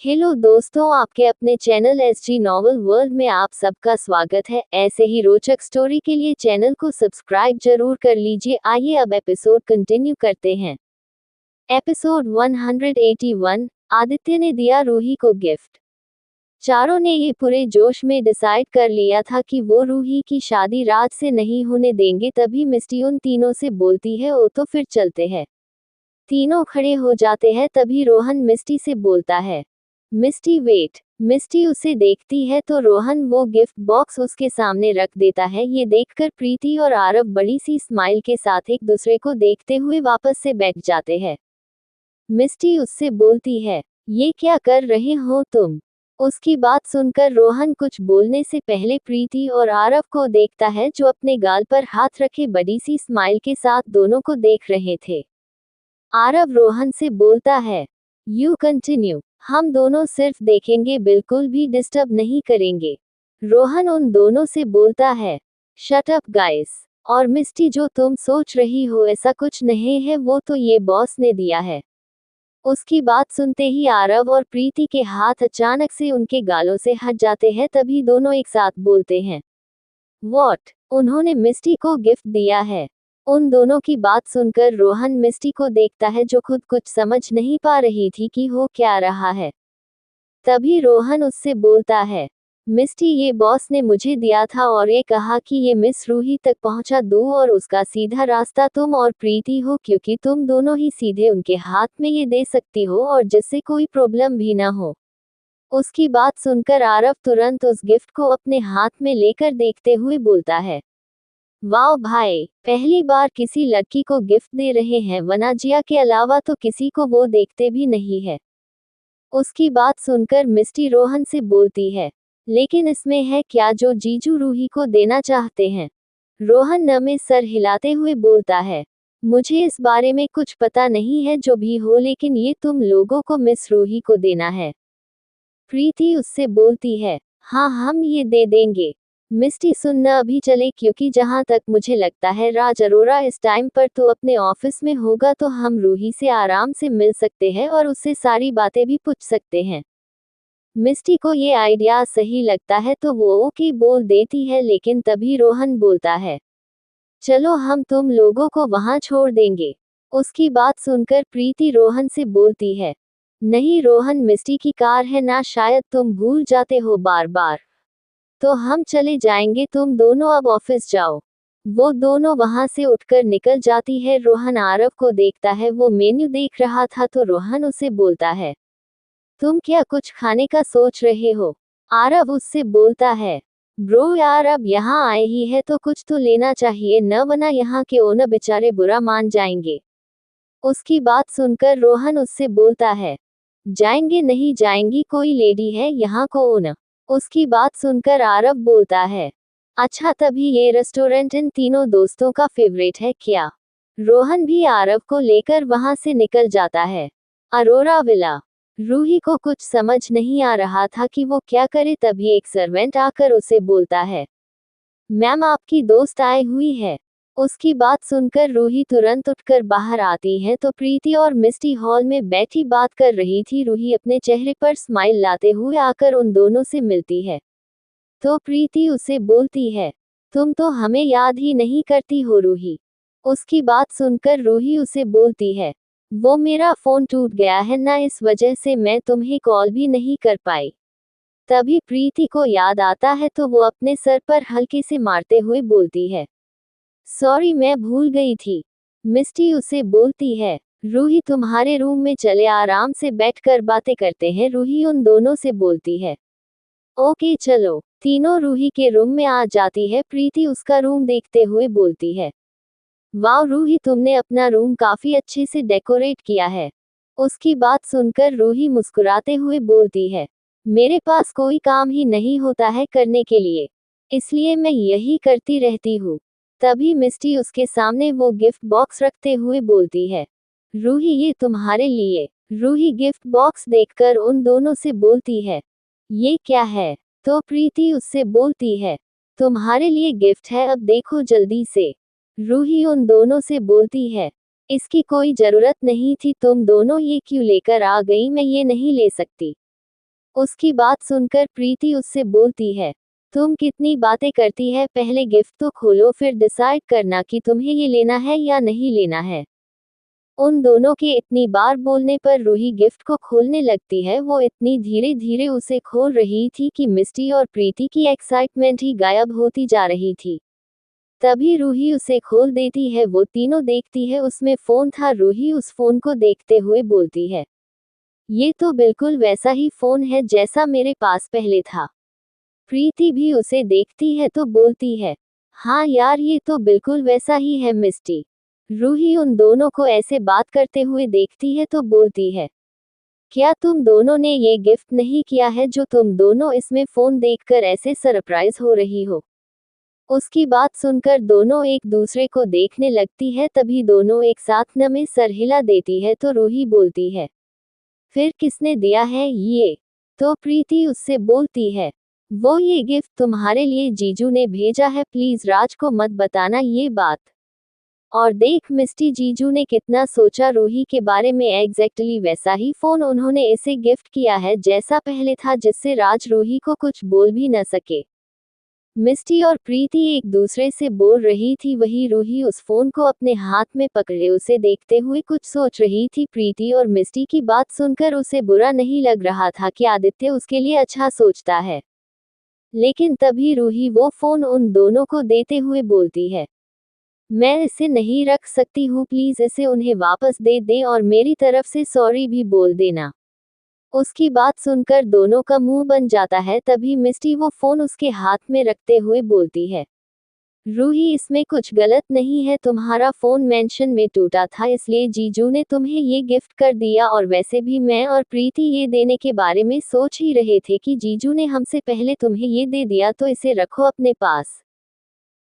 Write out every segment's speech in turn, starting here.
Hello दोस्तों, आपके अपने चैनल एसजी नॉवल वर्ल्ड में आप सबका स्वागत है। ऐसे ही रोचक स्टोरी के लिए चैनल को सब्सक्राइब जरूर कर लीजिए। आइए अब एपिसोड कंटिन्यू करते हैं। एपिसोड 181, आदित्य ने दिया रूही को गिफ्ट। चारों ने ये पूरे जोश में डिसाइड कर लिया था कि वो रूही की शादी राज से नहीं होने देंगे। तभी मिस्टी उन तीनों से बोलती है, ओ तो फिर चलते हैं। तीनों खड़े हो जाते हैं। तभी रोहन मिस्टी से बोलता है, मिस्टी वेट। मिस्टी उसे देखती है तो रोहन वो गिफ्ट बॉक्स उसके सामने रख देता है। ये देखकर प्रीति और आरव बड़ी सी स्माइल के साथ एक दूसरे को देखते हुए वापस से बैठ जाते हैं। मिस्टी उससे बोलती है, ये क्या कर रहे हो तुम? उसकी बात सुनकर रोहन कुछ बोलने से पहले प्रीति और आरव को देखता है, जो अपने गाल पर हाथ रखे बड़ी सी स्माइल के साथ दोनों को देख रहे थे। आरव रोहन से बोलता है, यू कंटिन्यू, हम दोनों सिर्फ देखेंगे, बिल्कुल भी डिस्टर्ब नहीं करेंगे। रोहन उन दोनों से बोलता है, शट अप गाइस। और मिस्टी, जो तुम सोच रही हो ऐसा कुछ नहीं है, वो तो ये बॉस ने दिया है। उसकी बात सुनते ही आरव और प्रीति के हाथ अचानक से उनके गालों से हट जाते हैं। तभी दोनों एक साथ बोलते हैं, व्हाट? उन्होंने मिस्टी को गिफ्ट दिया है? उन दोनों की बात सुनकर रोहन मिस्टी को देखता है, जो खुद कुछ समझ नहीं पा रही थी कि हो क्या रहा है। तभी रोहन उससे बोलता है, मिस्टी, ये बॉस ने मुझे दिया था और ये कहा कि ये मिस रूही तक पहुंचा दूं और उसका सीधा रास्ता तुम और प्रीति हो, क्योंकि तुम दोनों ही सीधे उनके हाथ में ये दे सकती हो और जिससे कोई प्रॉब्लम भी ना हो। उसकी बात सुनकर आरव तुरंत उस गिफ्ट को अपने हाथ में लेकर देखते हुए बोलता है, वाओ भाई, पहली बार किसी लड़की को गिफ्ट दे रहे हैं, वरना जिया के अलावा तो किसी को वो देखते भी नहीं है। उसकी बात सुनकर मिस्टी रोहन से बोलती है, लेकिन इसमें है क्या जो जीजू रूही को देना चाहते हैं? रोहन न में सर हिलाते हुए बोलता है, मुझे इस बारे में कुछ पता नहीं है, जो भी हो, लेकिन ये तुम लोगों को मिस रूही को देना है। प्रीति उससे बोलती है, हाँ, हम ये दे देंगे। मिस्टी, सुनना अभी चले, क्योंकि जहाँ तक मुझे लगता है राज अरोरा इस टाइम पर तो अपने ऑफिस में होगा, तो हम रूही से आराम से मिल सकते हैं और उससे सारी बातें भी पूछ सकते हैं। मिस्टी को ये आइडिया सही लगता है तो वो ओके बोल देती है, लेकिन तभी रोहन बोलता है, चलो हम तुम लोगों को वहां छोड़ देंगे। उसकी बात सुनकर प्रीति रोहन से बोलती है, नहीं रोहन, मिस्टी की कार है ना, शायद तुम भूल जाते हो बार बार। तो हम चले जाएंगे, तुम दोनों अब ऑफिस जाओ। वो दोनों वहां से उठकर निकल जाती है। रोहन आरव को देखता है, वो मेन्यू देख रहा था तो रोहन उसे बोलता है, तुम क्या कुछ खाने का सोच रहे हो? आरव उससे बोलता है, ब्रो यार, अब यहाँ आए ही है तो कुछ तो लेना चाहिए न, वरना यहाँ के ओनर बेचारे बुरा मान जाएंगे। उसकी बात सुनकर रोहन उससे बोलता है, जाएंगे नहीं जाएंगी, कोई लेडी है यहाँ को ओनर। उसकी बात सुनकर आरव बोलता है, अच्छा, तभी ये रेस्टोरेंट इन तीनों दोस्तों का फेवरेट है क्या? रोहन भी आरव को लेकर वहां से निकल जाता है। अरोरा विला। रूही को कुछ समझ नहीं आ रहा था कि वो क्या करे। तभी एक सर्वेंट आकर उसे बोलता है, मैम, आपकी दोस्त आई हुई है। उसकी बात सुनकर रूही तुरंत उठकर बाहर आती है तो प्रीति और मिस्टी हॉल में बैठी बात कर रही थी। रूही अपने चेहरे पर स्माइल लाते हुए आकर उन दोनों से मिलती है तो प्रीति उसे बोलती है, तुम तो हमें याद ही नहीं करती हो रूही। उसकी बात सुनकर रूही उसे बोलती है, वो मेरा फोन टूट गया है ना, इस वजह से मैं तुम्हें कॉल भी नहीं कर पाई। तभी प्रीति को याद आता है तो वो अपने सर पर हल्के से मारते हुए बोलती है, सॉरी, मैं भूल गई थी। मिस्टी उसे बोलती है, रूही, तुम्हारे रूम में चले, आराम से बैठकर बातें करते हैं। रूही उन दोनों से बोलती है, ओके चलो। तीनों रूही के रूम में आ जाती है। प्रीति उसका रूम देखते हुए बोलती है, वाह रूही, तुमने अपना रूम काफी अच्छे से डेकोरेट किया है। उसकी बात सुनकर रूही मुस्कुराते हुए बोलती है, मेरे पास कोई काम ही नहीं होता है करने के लिए, इसलिए मैं यही करती रहती हूँ। तभी मिस्टी उसके सामने वो गिफ्ट बॉक्स रखते हुए बोलती है, रूही, ये तुम्हारे लिए। रूही गिफ्ट बॉक्स देखकर उन दोनों से बोलती है, ये क्या है? तो प्रीति उससे बोलती है, तुम्हारे लिए गिफ्ट है, अब देखो जल्दी से। रूही उन दोनों से बोलती है, इसकी कोई जरूरत नहीं थी, तुम दोनों ये क्यों लेकर आ गई, मैं ये नहीं ले सकती। उसकी बात सुनकर प्रीति उससे बोलती है, तुम कितनी बातें करती है, पहले गिफ्ट तो खोलो फिर डिसाइड करना कि तुम्हें ये लेना है या नहीं लेना है। उन दोनों के इतनी बार बोलने पर रूही गिफ्ट को खोलने लगती है। वो इतनी धीरे धीरे उसे खोल रही थी कि मिस्टी और प्रीति की एक्साइटमेंट ही गायब होती जा रही थी। तभी रूही उसे खोल देती है। वो तीनों देखती है, उसमें फोन था। रूही उस फोन को देखते हुए बोलती है, ये तो बिल्कुल वैसा ही फोन है जैसा मेरे पास पहले था। प्रीति भी उसे देखती है तो बोलती है, हाँ यार ये तो बिल्कुल वैसा ही है मिस्टी। रूही उन दोनों को ऐसे बात करते हुए देखती है तो बोलती है, क्या तुम दोनों ने ये गिफ्ट नहीं किया है जो तुम दोनों इसमें फोन देखकर ऐसे सरप्राइज हो रही हो। उसकी बात सुनकर दोनों एक दूसरे को देखने लगती है। तभी दोनों एक साथ नमे सर हिला देती है तो रूही बोलती है, फिर किसने दिया है ये। तो प्रीति उससे बोलती है, वो ये गिफ्ट तुम्हारे लिए जीजू ने भेजा है, प्लीज राज को मत बताना ये बात। और देख मिस्टी, जीजू ने कितना सोचा रूही के बारे में। एग्जैक्टली वैसा ही फोन उन्होंने इसे गिफ्ट किया है जैसा पहले था, जिससे राज रूही को कुछ बोल भी न सके। मिस्टी और प्रीति एक दूसरे से बोल रही थी, वही रूही उस फोन को अपने हाथ में पकड़े उसे देखते हुए कुछ सोच रही थी। प्रीति और मिस्टी की बात सुनकर उसे बुरा नहीं लग रहा था कि आदित्य उसके लिए अच्छा सोचता है। लेकिन तभी रूही वो फोन उन दोनों को देते हुए बोलती है, मैं इसे नहीं रख सकती हूँ, प्लीज इसे उन्हें वापस दे दें और मेरी तरफ से सॉरी भी बोल देना। उसकी बात सुनकर दोनों का मुंह बन जाता है। तभी मिस्टी वो फोन उसके हाथ में रखते हुए बोलती है, रूही इसमें कुछ गलत नहीं है, तुम्हारा फोन मेंशन में टूटा था इसलिए जीजू ने तुम्हें ये गिफ्ट कर दिया। और वैसे भी मैं और प्रीति ये देने के बारे में सोच ही रहे थे कि जीजू ने हमसे पहले तुम्हें ये दे दिया, तो इसे रखो अपने पास।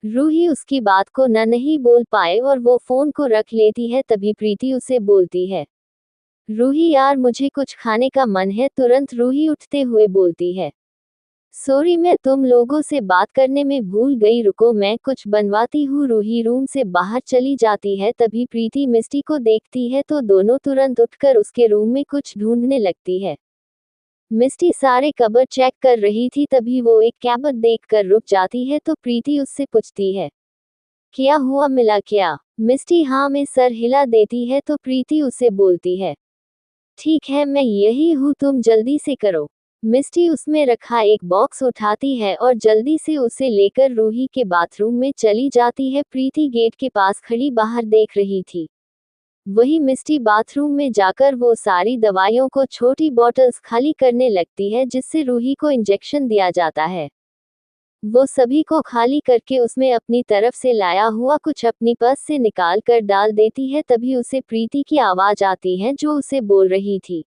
रूही उसकी बात को न नहीं बोल पाए और वो फोन को रख लेती है। तभी प्रीति उसे बोलती है, रूही यार मुझे कुछ खाने का मन है। तुरंत रूही उठते हुए बोलती है, सॉरी मैं तुम लोगों से बात करने में भूल गई, रुको मैं कुछ बनवाती हूँ। रूही रूम से बाहर चली जाती है। तभी प्रीति मिस्टी को देखती है तो दोनों तुरंत उठकर उसके रूम में कुछ ढूंढने लगती है। मिस्टी सारे कबर्ड चेक कर रही थी। तभी वो एक कैबर्ड देखकर रुक जाती है तो प्रीति उससे पूछती है, क्या हुआ, मिला क्या। मिस्टी हाँ में सर हिला देती है तो प्रीति उसे बोलती है, ठीक है मैं यही हूँ, तुम जल्दी से करो। मिस्टी उसमें रखा एक बॉक्स उठाती है और जल्दी से उसे लेकर रूही के बाथरूम में चली जाती है। प्रीति गेट के पास खड़ी बाहर देख रही थी। वही मिस्टी बाथरूम में जाकर वो सारी दवाइयों को छोटी बॉटल्स खाली करने लगती है, जिससे रूही को इंजेक्शन दिया जाता है। वो सभी को खाली करके उसमें अपनी तरफ से लाया हुआ कुछ अपनी पर्स से निकाल कर डाल देती है। तभी उसे प्रीति की आवाज आती है जो उसे बोल रही थी,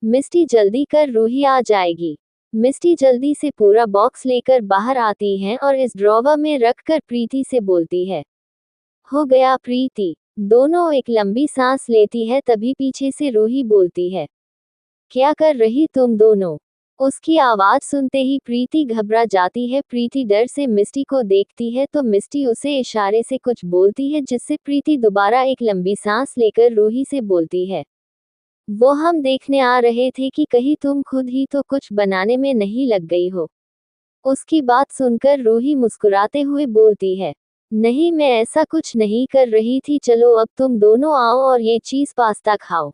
मिस्टी जल्दी कर, रूही आ जाएगी। मिस्टी जल्दी से पूरा बॉक्स लेकर बाहर आती है और इस ड्रॉवर में रखकर प्रीति से बोलती है, हो गया प्रीति। दोनों एक लंबी सांस लेती है। तभी पीछे से रूही बोलती है, क्या कर रही तुम दोनों। उसकी आवाज सुनते ही प्रीति घबरा जाती है। प्रीति डर से मिस्टी को देखती है तो मिस्टी उसे इशारे से कुछ बोलती है, जिससे प्रीति दोबारा एक लंबी सांस लेकर रूही से बोलती है, वो हम देखने आ रहे थे कि कहीं तुम खुद ही तो कुछ बनाने में नहीं लग गई हो। उसकी बात सुनकर रूही मुस्कुराते हुए बोलती है, नहीं मैं ऐसा कुछ नहीं कर रही थी, चलो अब तुम दोनों आओ और ये चीज पास्ता खाओ।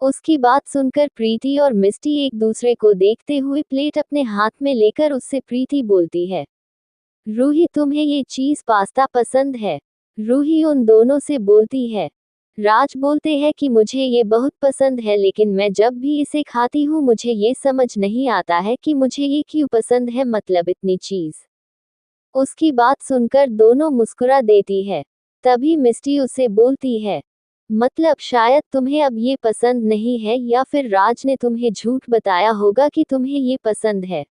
उसकी बात सुनकर प्रीति और मिस्टी एक दूसरे को देखते हुए प्लेट अपने हाथ में लेकर उससे प्रीति बोलती है, रूही तुम्हें ये चीज पास्ता पसंद है। रूही उन दोनों से बोलती है, राज बोलते हैं कि मुझे ये बहुत पसंद है, लेकिन मैं जब भी इसे खाती हूँ मुझे ये समझ नहीं आता है कि मुझे ये क्यों पसंद है, मतलब इतनी चीज। उसकी बात सुनकर दोनों मुस्कुरा देती है। तभी मिस्टी उसे बोलती है, मतलब शायद तुम्हें अब ये पसंद नहीं है, या फिर राज ने तुम्हें झूठ बताया होगा कि तुम्हें ये पसंद है।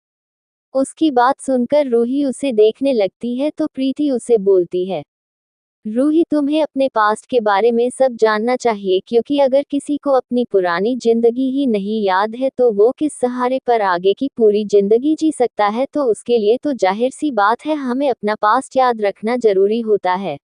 उसकी बात सुनकर रूही उसे देखने लगती है तो प्रीति उसे बोलती है, रूही तुम्हें अपने पास्ट के बारे में सब जानना चाहिए, क्योंकि अगर किसी को अपनी पुरानी जिंदगी ही नहीं याद है तो वो किस सहारे पर आगे की पूरी जिंदगी जी सकता है। तो उसके लिए तो जाहिर सी बात है हमें अपना पास्ट याद रखना जरूरी होता है।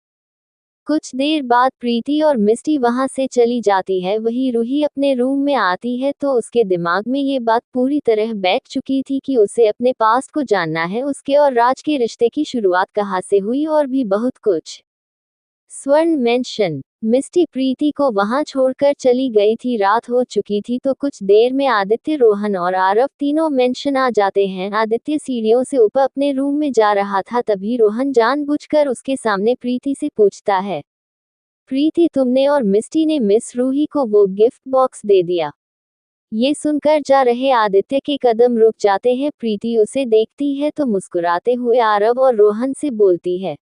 कुछ देर बाद प्रीति और मिस्टी वहां से चली जाती है। वही रूही अपने रूम में आती है तो उसके दिमाग में ये बात पूरी तरह बैठ चुकी थी कि उसे अपने पास्ट को जानना है, उसके और राज के रिश्ते की शुरुआत कहाँ से हुई और भी बहुत कुछ। स्वर्ण मेंशन। मिस्टी प्रीति को वहां छोड़कर चली गई थी। रात हो चुकी थी तो कुछ देर में आदित्य, रोहन और आरव तीनों मेंशन आ जाते हैं। आदित्य सीढ़ियों से ऊपर अपने रूम में जा रहा था, तभी रोहन जानबूझकर उसके सामने प्रीति से पूछता है, प्रीति, तुमने और मिस्टी ने मिस रूही को वो गिफ्ट बॉक्स दे दिया? ये सुनकर जा रहे आदित्य के कदम रुक जाते हैं। प्रीति उसे देखती है तो मुस्कुराते हुए आरव और रोहन से बोलती है,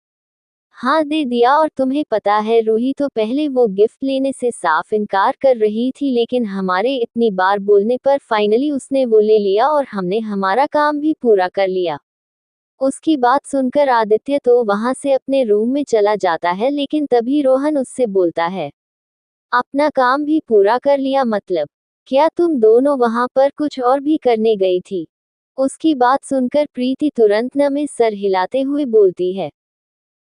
हाँ दे दिया। और तुम्हें पता है, रूही तो पहले वो गिफ्ट लेने से साफ इनकार कर रही थी, लेकिन हमारे इतनी बार बोलने पर फाइनली उसने वो ले लिया और हमने हमारा काम भी पूरा कर लिया। उसकी बात सुनकर आदित्य तो वहां से अपने रूम में चला जाता है, लेकिन तभी रोहन उससे बोलता है, अपना काम भी पूरा कर लिया मतलब? क्या तुम दोनों वहां पर कुछ और भी करने गई थी? उसकी बात सुनकर प्रीति तुरंत न में सर हिलाते हुए बोलती है,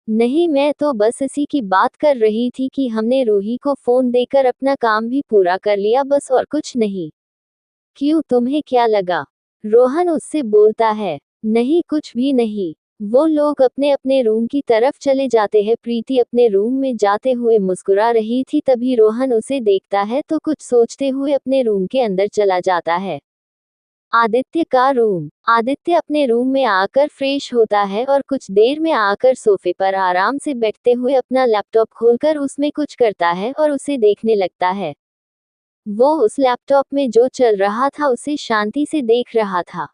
नहीं, मैं तो बस इसी की बात कर रही थी कि हमने रूही को फोन देकर अपना काम भी पूरा कर लिया, बस और कुछ नहीं। क्यों, तुम्हें क्या लगा? रोहन उससे बोलता है, नहीं कुछ भी नहीं। वो लोग अपने अपने रूम की तरफ चले जाते हैं। प्रीति अपने रूम में जाते हुए मुस्कुरा रही थी, तभी रोहन उसे देखता है तो कुछ सोचते हुए अपने रूम के अंदर चला जाता है। आदित्य का रूम। आदित्य अपने रूम में आकर फ्रेश होता है और कुछ देर में आकर सोफे पर आराम से बैठते हुए अपना लैपटॉप खोलकर उसमें कुछ करता है और उसे देखने लगता है। वो उस लैपटॉप में जो चल रहा था उसे शांति से देख रहा था।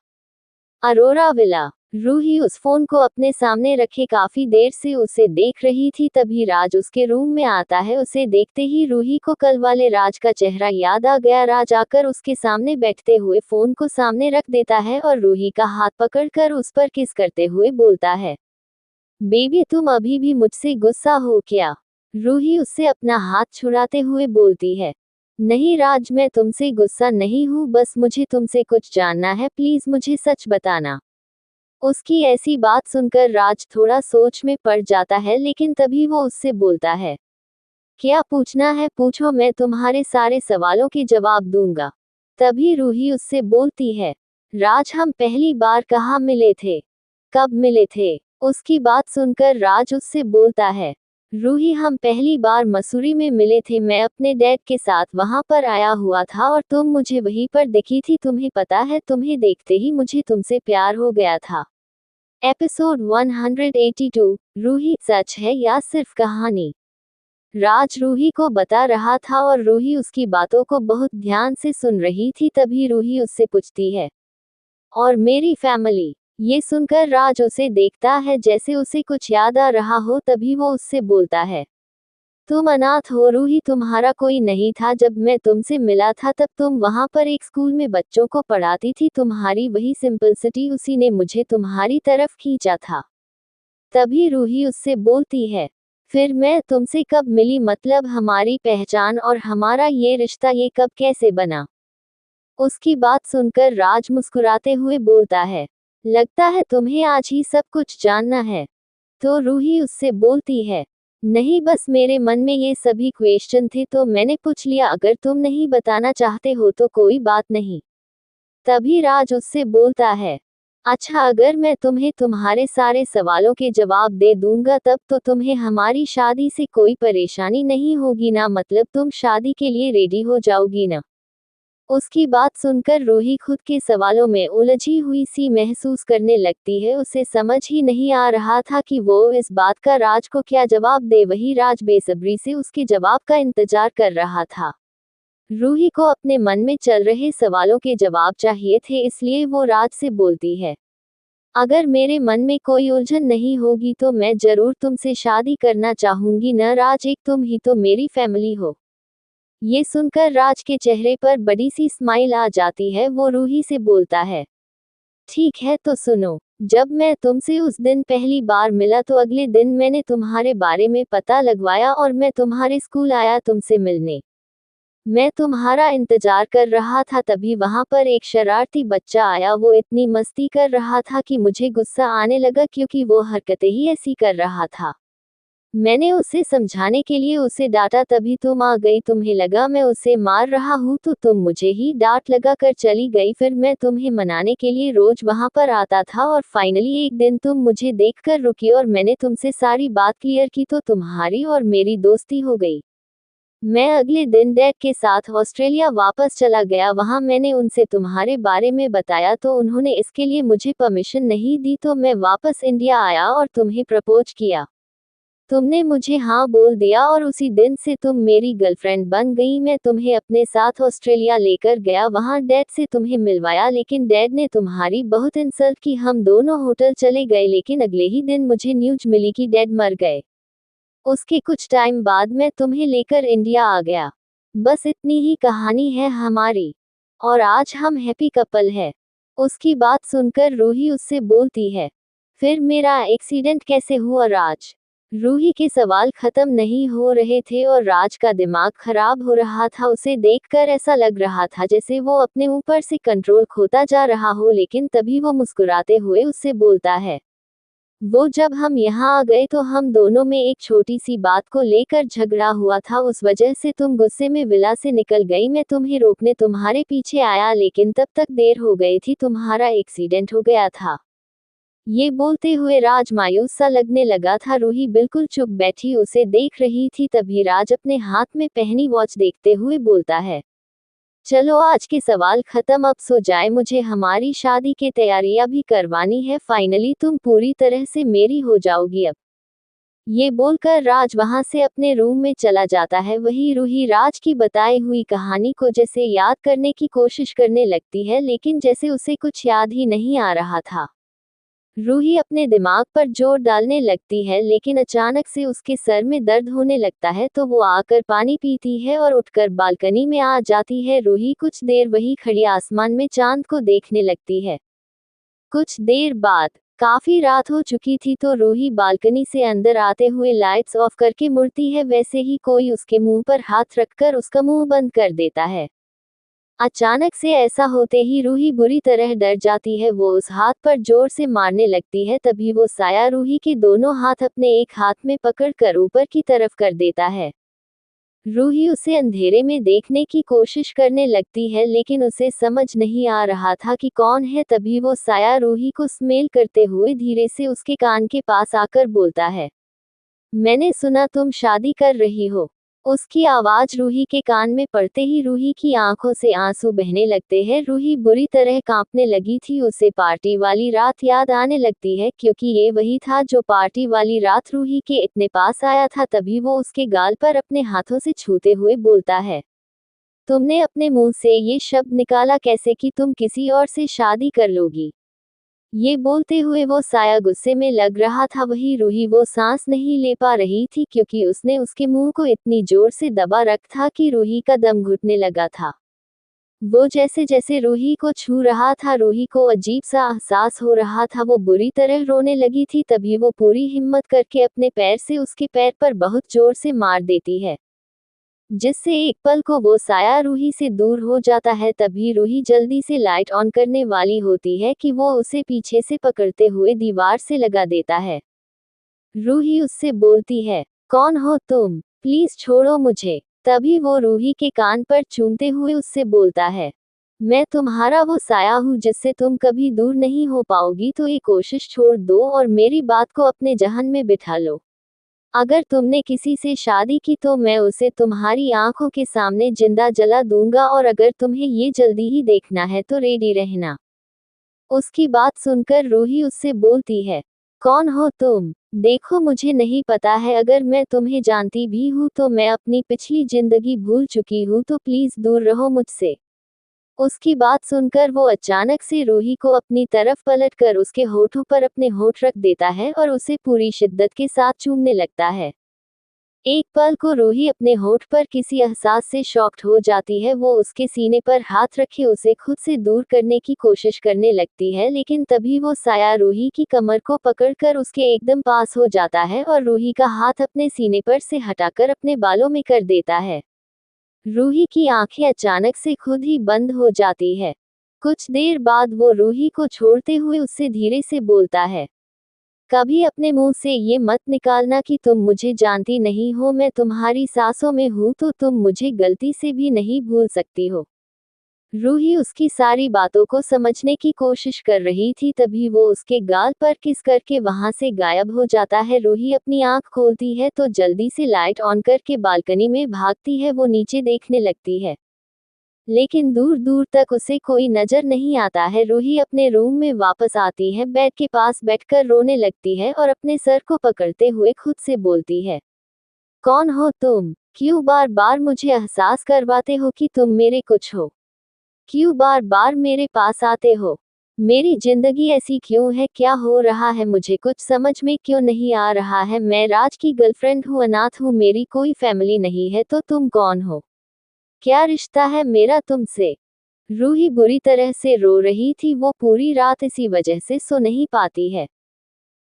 अरोरा विला। रूही उस फोन को अपने सामने रखे काफी देर से उसे देख रही थी, तभी राज उसके रूम में आता है। उसे देखते ही रूही को कल वाले राज का चेहरा याद आ गया। राज आकर उसके सामने बैठते हुए फोन को सामने रख देता है और रूही का हाथ पकड़कर उस पर किस करते हुए बोलता है, बेबी तुम अभी भी मुझसे गुस्सा हो क्या? रूही उससे अपना हाथ छुड़ाते हुए बोलती है, नहीं राज, मैं तुमसे गुस्सा नहीं हूँ, बस मुझे तुमसे कुछ जानना है, प्लीज मुझे सच बताना। उसकी ऐसी बात सुनकर राज थोड़ा सोच में पड़ जाता है, लेकिन तभी वो उससे बोलता है, क्या पूछना है पूछो, मैं तुम्हारे सारे सवालों के जवाब दूंगा। तभी रूही उससे बोलती है, राज हम पहली बार कहाँ मिले थे? कब मिले थे? उसकी बात सुनकर राज उससे बोलता है, रूही हम पहली बार मसूरी में मिले थे। मैं अपने डैड के साथ वहां पर आया हुआ था और तुम मुझे वहीं पर दिखी थी। तुम्हें पता है, तुम्हें देखते ही मुझे तुमसे प्यार हो गया था। एपिसोड 182। रूही, सच है या सिर्फ कहानी? राज रूही को बता रहा था और रूही उसकी बातों को बहुत ध्यान से सुन रही थी। तभी रूही उससे पूछती है, और मेरी फैमिली? ये सुनकर राज उसे देखता है जैसे उसे कुछ याद आ रहा हो। तभी वो उससे बोलता है, तुम अनाथ हो रूही, तुम्हारा कोई नहीं था। जब मैं तुमसे मिला था तब तुम वहां पर एक स्कूल में बच्चों को पढ़ाती थी। तुम्हारी वही सिंपलिसिटी, उसी ने मुझे तुम्हारी तरफ खींचा था। तभी रूही उससे बोलती है, फिर मैं तुमसे कब मिली? मतलब हमारी पहचान और हमारा ये रिश्ता, ये कब कैसे बना? उसकी बात सुनकर राज मुस्कुराते हुए बोलता है, लगता है तुम्हें आज ही सब कुछ जानना है। तो रूही उससे बोलती है, नहीं, बस मेरे मन में ये सभी क्वेश्चन थे तो मैंने पूछ लिया। अगर तुम नहीं बताना चाहते हो तो कोई बात नहीं। तभी राज उससे बोलता है, अच्छा, अगर मैं तुम्हें तुम्हारे सारे सवालों के जवाब दे दूंगा तब तो तुम्हें हमारी शादी से कोई परेशानी नहीं होगी ना? मतलब तुम शादी के लिए रेडी हो जाओगी ना? उसकी बात सुनकर रूही खुद के सवालों में उलझी हुई सी महसूस करने लगती है। उसे समझ ही नहीं आ रहा था कि वो इस बात का राज को क्या जवाब दे। वही राज बेसब्री से उसके जवाब का इंतजार कर रहा था। रूही को अपने मन में चल रहे सवालों के जवाब चाहिए थे, इसलिए वो राज से बोलती है, अगर मेरे मन में कोई उलझन नहीं होगी तो मैं जरूर तुमसे शादी करना चाहूंगी न राज? एक तुम ही तो मेरी फैमिली हो। ये सुनकर राज के चेहरे पर बड़ी सी स्माइल आ जाती है। वो रूही से बोलता है, ठीक है तो सुनो, जब मैं तुमसे उस दिन पहली बार मिला तो अगले दिन मैंने तुम्हारे बारे में पता लगवाया और मैं तुम्हारे स्कूल आया तुमसे मिलने। मैं तुम्हारा इंतजार कर रहा था, तभी वहां पर एक शरारती बच्चा आया। वो इतनी मस्ती कर रहा था कि मुझे गुस्सा आने लगा, क्योंकि वो हरकतें ही ऐसी कर रहा था। मैंने उसे समझाने के लिए उसे डांटा, तभी तुम आ गई। तुम्हें लगा मैं उसे मार रहा हूँ तो तुम मुझे ही डांट लगा कर चली गई। फिर मैं तुम्हें मनाने के लिए रोज वहां पर आता था और फाइनली एक दिन तुम मुझे देखकर रुकी और मैंने तुमसे सारी बात क्लियर की तो तुम्हारी और मेरी दोस्ती हो गई। मैं अगले दिन डैड के साथ ऑस्ट्रेलिया वापस चला गया। वहां मैंने उनसे तुम्हारे बारे में बताया तो उन्होंने इसके लिए मुझे परमिशन नहीं दी, तो मैं वापस इंडिया आया और तुम्हें प्रपोज किया। तुमने मुझे हाँ बोल दिया और उसी दिन से तुम मेरी गर्लफ्रेंड बन गई। मैं तुम्हें अपने साथ ऑस्ट्रेलिया लेकर गया, वहां डैड से तुम्हें मिलवाया, लेकिन डैड ने तुम्हारी बहुत इंसल्ट की। हम दोनों होटल चले गए, लेकिन अगले ही दिन मुझे न्यूज मिली कि डैड मर गए। उसके कुछ टाइम बाद मैं तुम्हें लेकर इंडिया आ गया। बस इतनी ही कहानी है हमारी, और आज हम हैप्पी कपल है। उसकी बात सुनकर रूही उससे बोलती है, फिर मेरा एक्सीडेंट कैसे हुआ राज? रूही के सवाल खत्म नहीं हो रहे थे और राज का दिमाग खराब हो रहा था। उसे देखकर ऐसा लग रहा था जैसे वो अपने ऊपर से कंट्रोल खोता जा रहा हो, लेकिन तभी वो मुस्कुराते हुए उससे बोलता है, वो जब हम यहाँ आ गए तो हम दोनों में एक छोटी सी बात को लेकर झगड़ा हुआ था, उस वजह से तुम गुस्से में विला से निकल गई। मैं तुम्हें रोकने तुम्हारे पीछे आया, लेकिन तब तक देर हो गई थी, तुम्हारा एक्सीडेंट हो गया था। ये बोलते हुए राज मायूस सा लगने लगा था। रूही बिल्कुल चुप बैठी उसे देख रही थी। तभी राज अपने हाथ में पहनी वॉच देखते हुए बोलता है, चलो आज के सवाल खत्म, अब सो जाए, मुझे हमारी शादी की तैयारियां भी करवानी है। फाइनली तुम पूरी तरह से मेरी हो जाओगी अब। ये बोलकर राज वहां से अपने रूम में चला जाता है। वही रूही राज की बताई हुई कहानी को जैसे याद करने की कोशिश करने लगती है, लेकिन जैसे उसे कुछ याद ही नहीं आ रहा था। रूही अपने दिमाग पर जोर डालने लगती है, लेकिन अचानक से उसके सर में दर्द होने लगता है, तो वो आकर पानी पीती है और उठकर बालकनी में आ जाती है। रूही कुछ देर वही खड़ी आसमान में चांद को देखने लगती है। कुछ देर बाद काफी रात हो चुकी थी, तो रूही बालकनी से अंदर आते हुए लाइट्स ऑफ करके मुड़ती है। वैसे ही कोई उसके मुंह पर हाथ रखकर उसका मुंह बंद कर देता है। अचानक से ऐसा होते ही रूही बुरी तरह डर जाती है। वो उस हाथ पर जोर से मारने लगती है, तभी वो साया रूही के दोनों हाथ अपने एक हाथ में पकड़कर ऊपर की तरफ कर देता है। रूही उसे अंधेरे में देखने की कोशिश करने लगती है, लेकिन उसे समझ नहीं आ रहा था कि कौन है। तभी वो साया रूही को स्मेल करते हुए धीरे से उसके कान के पास आकर बोलता है, मैंने सुना तुम शादी कर रही हो। उसकी आवाज रूही के कान में पड़ते ही रूही की आंखों से आंसू बहने लगते हैं। रूही बुरी तरह कांपने लगी थी। उसे पार्टी वाली रात याद आने लगती है, क्योंकि ये वही था जो पार्टी वाली रात रूही के इतने पास आया था। तभी वो उसके गाल पर अपने हाथों से छूते हुए बोलता है, तुमने अपने मुंह से ये शब्द निकाला कैसे कि तुम किसी और से शादी कर लोगी? ये बोलते हुए वो साया गुस्से में लग रहा था। वही रूही वो सांस नहीं ले पा रही थी, क्योंकि उसने उसके मुंह को इतनी जोर से दबा रखा था कि रूही का दम घुटने लगा था। वो जैसे जैसे रूही को छू रहा था, रूही को अजीब सा एहसास हो रहा था। वो बुरी तरह रोने लगी थी। तभी वो पूरी हिम्मत करके अपने पैर से उसके पैर पर बहुत जोर से मार देती है, जिससे एक पल को वो साया रूही से दूर हो जाता है। तभी रूही जल्दी से लाइट ऑन करने वाली होती है कि वो उसे पीछे से पकड़ते हुए दीवार से लगा देता है। रूही उससे बोलती है, कौन हो तुम? प्लीज छोड़ो मुझे। तभी वो रूही के कान पर चूमते हुए उससे बोलता है, मैं तुम्हारा वो साया हूँ जिससे तुम कभी दूर नहीं हो पाओगी, तो ये कोशिश छोड़ दो और मेरी बात को अपने जहन में बिठा लो। अगर तुमने किसी से शादी की तो मैं उसे तुम्हारी आंखों के सामने जिंदा जला दूंगा, और अगर तुम्हें ये जल्दी ही देखना है तो रेडी रहना। उसकी बात सुनकर रूही उससे बोलती है, कौन हो तुम? देखो मुझे नहीं पता है, अगर मैं तुम्हें जानती भी हूँ तो मैं अपनी पिछली जिंदगी भूल चुकी हूँ, तो प्लीज दूर रहो मुझसे। उसकी बात सुनकर वो अचानक से रूही को अपनी तरफ पलटकर उसके होठों पर अपने होठ रख देता है और उसे पूरी शिद्दत के साथ चूमने लगता है। एक पल को रूही अपने होठ पर किसी एहसास से शॉक्ड हो जाती है। वो उसके सीने पर हाथ रखे उसे खुद से दूर करने की कोशिश करने लगती है, लेकिन तभी वो साया रूही की कमर को पकड़कर उसके एकदम पास हो जाता है और रूही का हाथ अपने सीने पर से हटाकर अपने बालों में कर देता है। रूही की आंखें अचानक से खुद ही बंद हो जाती है। कुछ देर बाद वो रूही को छोड़ते हुए उससे धीरे से बोलता है, कभी अपने मुंह से ये मत निकालना कि तुम मुझे जानती नहीं हो, मैं तुम्हारी सांसों में हूं तो तुम मुझे गलती से भी नहीं भूल सकती हो। रूही उसकी सारी बातों को समझने की कोशिश कर रही थी, तभी वो उसके गाल पर किस करके वहां से गायब हो जाता है। रूही अपनी आंख खोलती है तो जल्दी से लाइट ऑन करके बालकनी में भागती है। वो नीचे देखने लगती है, लेकिन दूर दूर तक उसे कोई नजर नहीं आता है। रूही अपने रूम में वापस आती है, बेड के पास बैठकर रोने लगती है और अपने सर को पकड़ते हुए खुद से बोलती है, कौन हो तुम? क्यों बार बार मुझे एहसास करवाते हो कि तुम मेरे कुछ हो? क्यों बार बार मेरे पास आते हो? मेरी जिंदगी ऐसी क्यों है? क्या हो रहा है? मुझे कुछ समझ में क्यों नहीं आ रहा है। मैं राज की गर्लफ्रेंड हूँ, अनाथ हूँ, मेरी कोई फैमिली नहीं है, तो तुम कौन हो? क्या रिश्ता है मेरा तुमसे? रूही बुरी तरह से रो रही थी, वो पूरी रात इसी वजह से सो नहीं पाती है।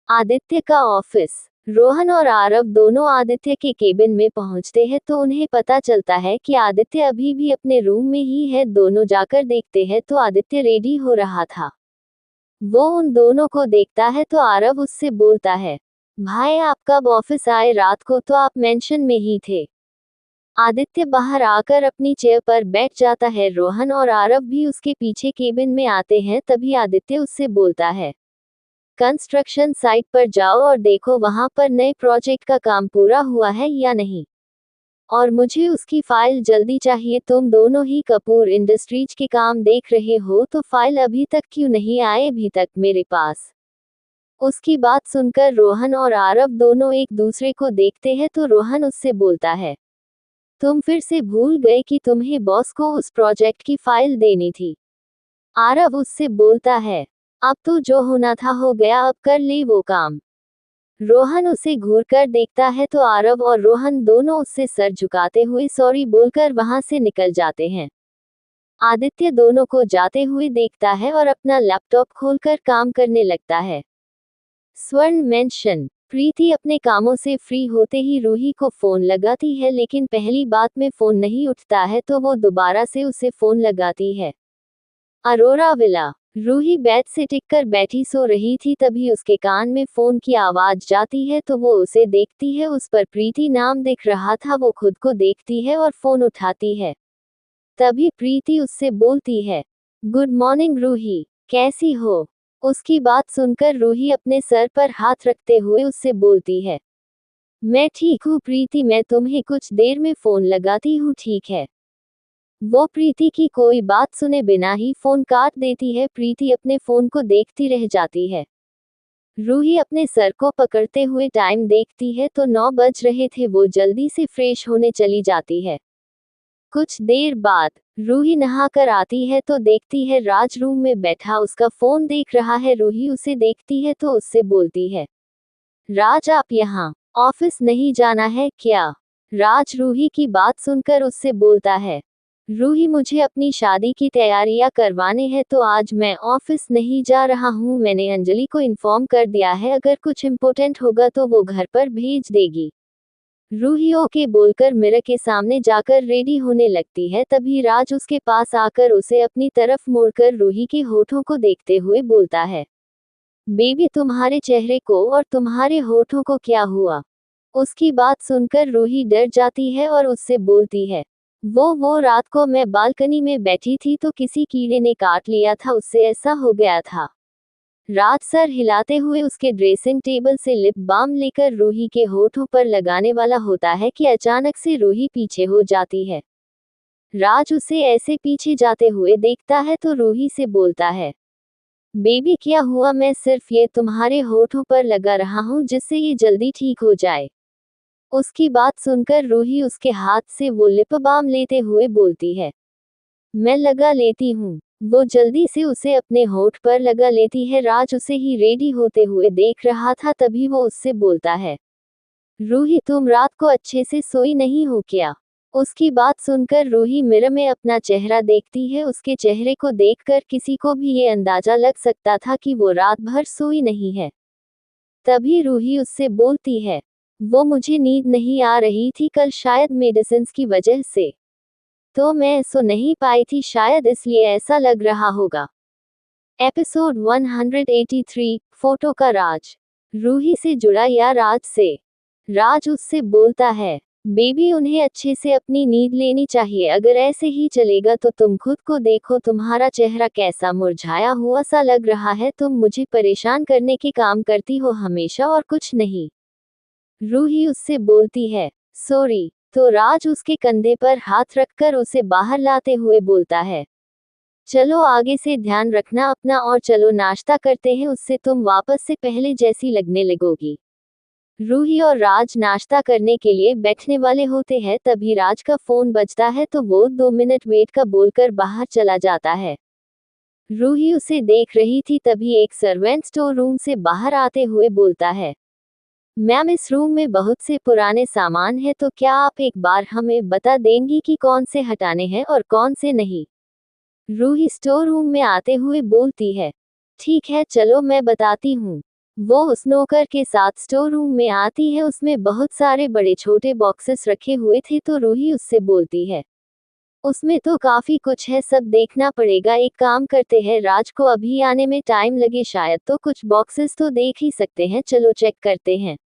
आदित्य का ऑफिस। रोहन और आरव दोनों आदित्य के केबिन में पहुंचते हैं तो उन्हें पता चलता है कि आदित्य अभी भी अपने रूम में ही है। दोनों जाकर देखते हैं तो आदित्य रेडी हो रहा था। वो उन दोनों को देखता है तो आरव उससे बोलता है, भाई आप कब ऑफिस आए? रात को तो आप मेंशन में ही थे। आदित्य बाहर आकर अपनी चेयर पर बैठ जाता है। रोहन और आरव भी उसके पीछे केबिन में आते हैं। तभी आदित्य उससे बोलता है, कंस्ट्रक्शन साइट पर जाओ और देखो वहां पर नए प्रोजेक्ट का काम पूरा हुआ है या नहीं, और मुझे उसकी फाइल जल्दी चाहिए। तुम दोनों ही कपूर इंडस्ट्रीज के काम देख रहे हो तो फाइल अभी तक क्यों नहीं आए अभी तक मेरे पास? उसकी बात सुनकर रोहन और आरव दोनों एक दूसरे को देखते हैं तो रोहन उससे बोलता है, तुम फिर से भूल गए कि तुम्हें बॉस को उस प्रोजेक्ट की फाइल देनी थी। आरव उससे बोलता है, अब तो जो होना था हो गया, अब कर ले वो काम। रोहन उसे घूरकर देखता है तो आरव और रोहन दोनों उससे सर झुकाते हुए सॉरी बोलकर वहां से निकल जाते हैं। आदित्य दोनों को जाते हुए देखता है और अपना लैपटॉप खोलकर काम करने लगता है। स्वर्ण मेंशन। प्रीति अपने कामों से फ्री होते ही रूही को फोन लगाती है, लेकिन पहली बात में फोन नहीं उठता है तो वो दोबारा से उसे फोन लगाती है। अरोरा विला। रूही बेड से टिककर बैठी सो रही थी, तभी उसके कान में फोन की आवाज जाती है तो वो उसे देखती है। उस पर प्रीति नाम दिख रहा था। वो खुद को देखती है और फोन उठाती है। तभी प्रीति उससे बोलती है, गुड मॉर्निंग रूही, कैसी हो? उसकी बात सुनकर रूही अपने सर पर हाथ रखते हुए उससे बोलती है, मैं ठीक हूँ प्रीति, मैं तुम्हें कुछ देर में फोन लगाती हूँ, ठीक है? वो प्रीति की कोई बात सुने बिना ही फोन काट देती है। प्रीति अपने फोन को देखती रह जाती है। रूही अपने सर को पकड़ते हुए टाइम देखती है तो 9 बज रहे थे। वो जल्दी से फ्रेश होने चली जाती है। कुछ देर बाद रूही नहाकर आती है तो देखती है राज रूम में बैठा उसका फोन देख रहा है। रूही उसे देखती है तो उससे बोलती है, राज आप यहाँ ऑफिस नहीं जाना है क्या? राज रूही की बात सुनकर उससे बोलता है, रूही मुझे अपनी शादी की तैयारियां करवाने हैं तो आज मैं ऑफिस नहीं जा रहा हूँ। मैंने अंजलि को इन्फॉर्म कर दिया है, अगर कुछ इम्पोर्टेंट होगा तो वो घर पर भेज देगी। रूही ओके बोलकर मिरर के सामने जाकर रेडी होने लगती है। तभी राज उसके पास आकर उसे अपनी तरफ मोड़कर रूही के होठों को देखते हुए बोलता है, बेबी तुम्हारे चेहरे को और तुम्हारे होठों को क्या हुआ? उसकी बात सुनकर रूही डर जाती है और उससे बोलती है, वो रात को मैं बालकनी में बैठी थी तो किसी कीड़े ने काट लिया था, उससे ऐसा हो गया था। राज सर हिलाते हुए उसके ड्रेसिंग टेबल से लिप बाम लेकर रूही के होठों पर लगाने वाला होता है कि अचानक से रूही पीछे हो जाती है। राज उसे ऐसे पीछे जाते हुए देखता है तो रूही से बोलता है, बेबी क्या हुआ? मैं सिर्फ ये तुम्हारे होठों पर लगा रहा हूँ जिससे ये जल्दी ठीक हो जाए। उसकी बात सुनकर रूही उसके हाथ से वो लिप बाम लेते हुए बोलती है, मैं लगा लेती हूँ। वो जल्दी से उसे अपने होठ पर लगा लेती है। राज उसे ही रेडी होते हुए देख रहा था, तभी वो उससे बोलता है, रूही तुम रात को अच्छे से सोई नहीं हो क्या? उसकी बात सुनकर रूही मिरर में अपना चेहरा देखती है। उसके चेहरे को देखकर किसी को भी ये अंदाजा लग सकता था कि वो रात भर सोई नहीं है। तभी रूही उससे बोलती है, वो मुझे नींद नहीं आ रही थी कल, शायद मेडिसिन की वजह से, तो मैं सो नहीं पाई थी, शायद इसलिए ऐसा लग रहा होगा। एपिसोड 183, फोटो का राज। रूही से जुड़ा या राज से? राज उससे बोलता है, बेबी उन्हें अच्छे से अपनी नींद लेनी चाहिए, अगर ऐसे ही चलेगा तो तुम खुद को देखो, तुम्हारा चेहरा कैसा मुरझाया हुआ सा लग रहा है, तुम मुझे परेशान करने के काम करती हो हमेशा और कुछ नहीं। रूही उससे बोलती है, सॉरी। तो राज उसके कंधे पर हाथ रखकर उसे बाहर लाते हुए बोलता है, चलो आगे से ध्यान रखना अपना और चलो नाश्ता करते हैं, उससे तुम वापस से पहले जैसी लगने लगोगी। रूही और राज नाश्ता करने के लिए बैठने वाले होते हैं, तभी राज का फोन बजता है तो वो 2 मिनट वेट का बोलकर बाहर चला जाता है। रूही उसे देख रही थी, तभी एक सर्वेंट स्टोर रूम से बाहर आते हुए बोलता है, मैम इस रूम में बहुत से पुराने सामान है, तो क्या आप एक बार हमें बता देंगी कि कौन से हटाने हैं और कौन से नहीं? रूही स्टोर रूम में आते हुए बोलती है, ठीक है चलो मैं बताती हूँ। वो उस नौकर के साथ स्टोर रूम में आती है, उसमें बहुत सारे बड़े छोटे बॉक्सेस रखे हुए थे, तो रूही उससे बोलती है, उसमें तो काफी कुछ है, सब देखना पड़ेगा, एक काम करते हैं, राज को अभी आने में टाइम लगे शायद, तो कुछ बॉक्सेस तो देख ही सकते हैं, चलो चेक करते हैं।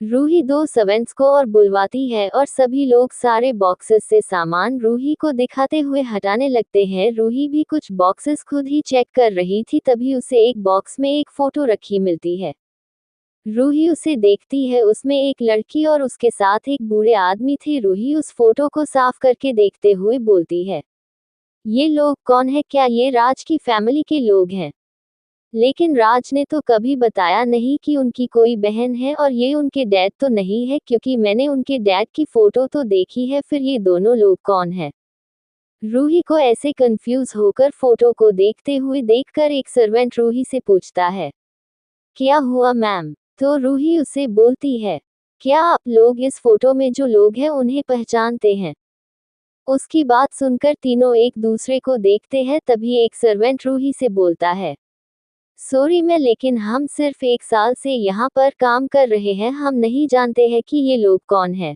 रूही 2 सर्वेंट्स को और बुलवाती है और सभी लोग सारे बॉक्सेस से सामान रूही को दिखाते हुए हटाने लगते हैं। रूही भी कुछ बॉक्सेस खुद ही चेक कर रही थी, तभी उसे एक बॉक्स में एक फोटो रखी मिलती है। रूही उसे देखती है, उसमें एक लड़की और उसके साथ एक बूढ़े आदमी थे। रूही उस फोटो को साफ करके देखते हुए बोलती है, ये लोग कौन है, क्या ये राज की फैमिली के लोग हैं? लेकिन राज ने तो कभी बताया नहीं कि उनकी कोई बहन है, और ये उनके डैड तो नहीं है, क्योंकि मैंने उनके डैड की फोटो तो देखी है, फिर ये दोनों लोग कौन है? रूही को ऐसे कंफ्यूज होकर फोटो को देखते हुए देखकर एक सर्वेंट रूही से पूछता है, क्या हुआ मैम? तो रूही उसे बोलती है, क्या आप लोग इस फोटो में जो लोग हैं उन्हें पहचानते हैं? उसकी बात सुनकर तीनों एक दूसरे को देखते हैं, तभी एक सर्वेंट रूही से बोलता है, सॉरी मैं, लेकिन हम सिर्फ 1 साल से यहाँ पर काम कर रहे हैं, हम नहीं जानते हैं कि ये लोग कौन हैं।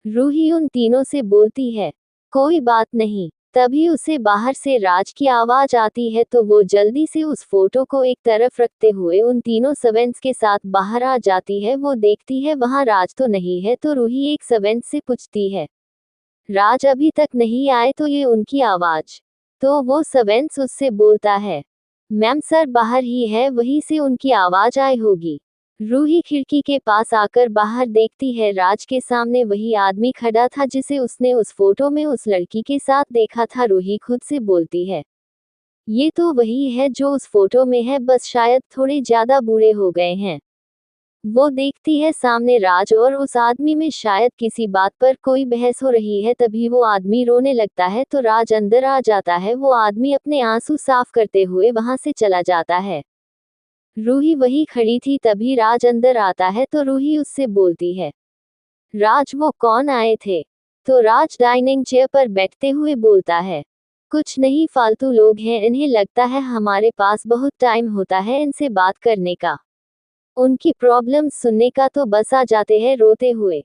रूही उन तीनों से बोलती है, कोई बात नहीं। तभी उसे बाहर से राज की आवाज आती है, तो वो जल्दी से उस फोटो को एक तरफ रखते हुए उन तीनों सर्वेंट्स के साथ बाहर आ जाती है। वो देखती है वहाँ राज तो नहीं है, तो रूही एक सर्वेंट से पूछती है, राज अभी तक नहीं आए, तो ये उनकी आवाज? तो वो सर्वेंट्स उससे बोलता है, मैम सर बाहर ही है, वहीं से उनकी आवाज आई होगी। रूही खिड़की के पास आकर बाहर देखती है, राज के सामने वही आदमी खड़ा था जिसे उसने उस फोटो में उस लड़की के साथ देखा था। रूही खुद से बोलती है, ये तो वही है जो उस फोटो में है, बस शायद थोड़े ज्यादा बूढ़े हो गए हैं। वो देखती है सामने राज और उस आदमी में शायद किसी बात पर कोई बहस हो रही है, तभी वो आदमी रोने लगता है, तो राज अंदर आ जाता है। वो आदमी अपने आंसू साफ करते हुए वहां से चला जाता है। रूही वही खड़ी थी, तभी राज अंदर आता है, तो रूही उससे बोलती है, राज वो कौन आए थे? तो राज डाइनिंग चेयर पर बैठते हुए बोलता है, कुछ नहीं, फालतू लोग हैं, इन्हें लगता है हमारे पास बहुत टाइम होता है इनसे बात करने का, उनकी प्रॉब्लम सुनने का, तो बस आ जाते हैं रोते हुए।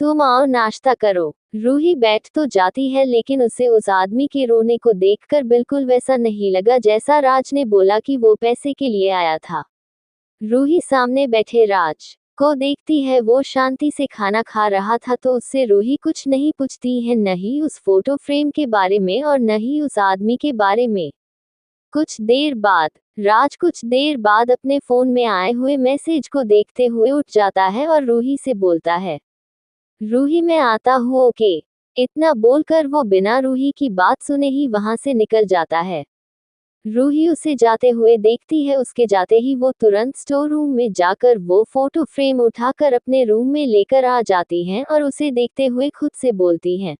तुम आओ नाश्ता करो। रूही बैठ तो जाती है, लेकिन उसे उस आदमी के रोने को देखकर बिल्कुल वैसा नहीं लगा जैसा राज ने बोला कि वो पैसे के लिए आया था। रूही सामने बैठे राज को देखती है, वो शांति से खाना खा रहा था, तो उससे रूही कुछ नहीं पूछती है, न ही उस फोटो फ्रेम के बारे में और न ही उस आदमी के बारे में। कुछ देर बाद राज अपने फोन में आए हुए मैसेज को देखते हुए उठ जाता है और रूही से बोलता है, रूही मैं आता हूँ ओके। इतना बोलकर वो बिना रूही की बात सुने ही वहां से निकल जाता है। रूही उसे जाते हुए देखती है, उसके जाते ही वो तुरंत स्टोर रूम में जाकर वो फोटो फ्रेम उठाकर अपने रूम में लेकर आ जाती हैं और उसे देखते हुए खुद से बोलती हैं,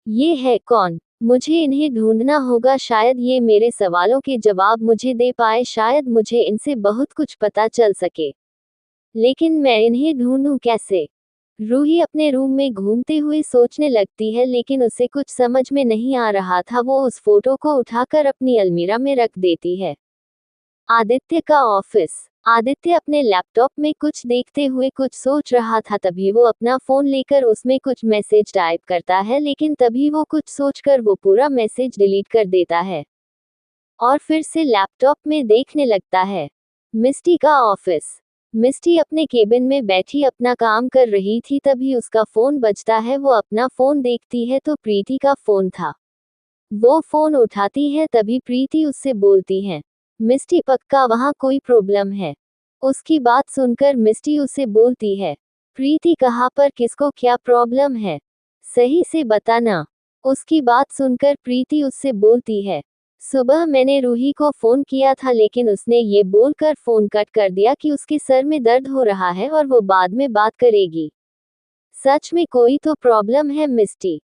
ये है कौन? मुझे इन्हें ढूंढना होगा, शायद ये मेरे सवालों के जवाब मुझे दे पाए, शायद मुझे इनसे बहुत कुछ पता चल सके। लेकिन मैं इन्हें ढूंढूं कैसे? रूही अपने रूम में घूमते हुए सोचने लगती है, लेकिन उसे कुछ समझ में नहीं आ रहा था। वो उस फोटो को उठाकर अपनी अलमीरा में रख देती है। आदित्य का ऑफिस। आदित्य अपने लैपटॉप में कुछ देखते हुए कुछ सोच रहा था, तभी वो अपना फोन लेकर उसमें कुछ मैसेज टाइप करता है, लेकिन तभी वो कुछ सोचकर वो पूरा मैसेज डिलीट कर देता है और फिर से लैपटॉप में देखने लगता है। मिस्टी का ऑफिस। मिस्टी अपने केबिन में बैठी अपना काम कर रही थी, तभी उसका फोन बजता है। वो अपना फोन देखती है तो प्रीति का फोन था। वो फोन उठाती है, तभी प्रीति उससे बोलती है, मिस्टी पक्का वहाँ कोई प्रॉब्लम है। उसकी बात सुनकर मिस्टी उससे बोलती है, प्रीति कहाँ पर, किसको क्या प्रॉब्लम है, सही से बताना। उसकी बात सुनकर प्रीति उससे बोलती है, सुबह मैंने रूही को फोन किया था, लेकिन उसने ये बोलकर फोन कट कर दिया कि उसके सर में दर्द हो रहा है और वो बाद में बात करेगी। सच में कोई तो प्रॉब्लम है मिस्टी।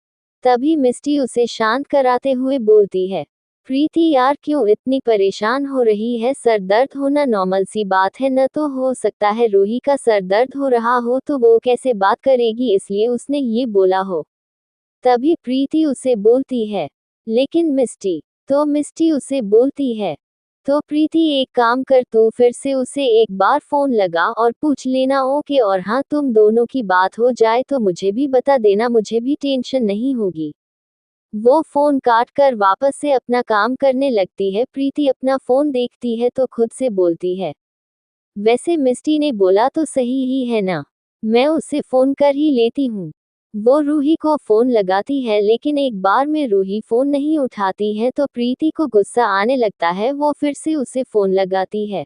तभी मिस्टी उसे शांत कराते हुए बोलती है, प्रीति यार क्यों इतनी परेशान हो रही है, सर दर्द होना नॉर्मल सी बात है न, तो हो सकता है रूही का सर दर्द हो रहा हो तो वो कैसे बात करेगी, इसलिए उसने ये बोला हो। तभी प्रीति उसे बोलती है, लेकिन मिस्टी, तो मिस्टी उसे बोलती है, तो प्रीति एक काम कर, तू फिर से उसे एक बार फोन लगा और पूछ लेना ओके, और हाँ तुम दोनों की बात हो जाए तो मुझे भी बता देना, मुझे भी टेंशन नहीं होगी। वो फोन काट कर वापस से अपना काम करने लगती है। प्रीति अपना फोन देखती है तो खुद से बोलती है, वैसे मिस्टी ने बोला तो सही ही है ना, मैं उसे फोन कर ही लेती हूँ। वो रूही को फोन लगाती है, लेकिन एक बार में रूही फोन नहीं उठाती है तो प्रीति को गुस्सा आने लगता है। वो फिर से उसे फोन लगाती है।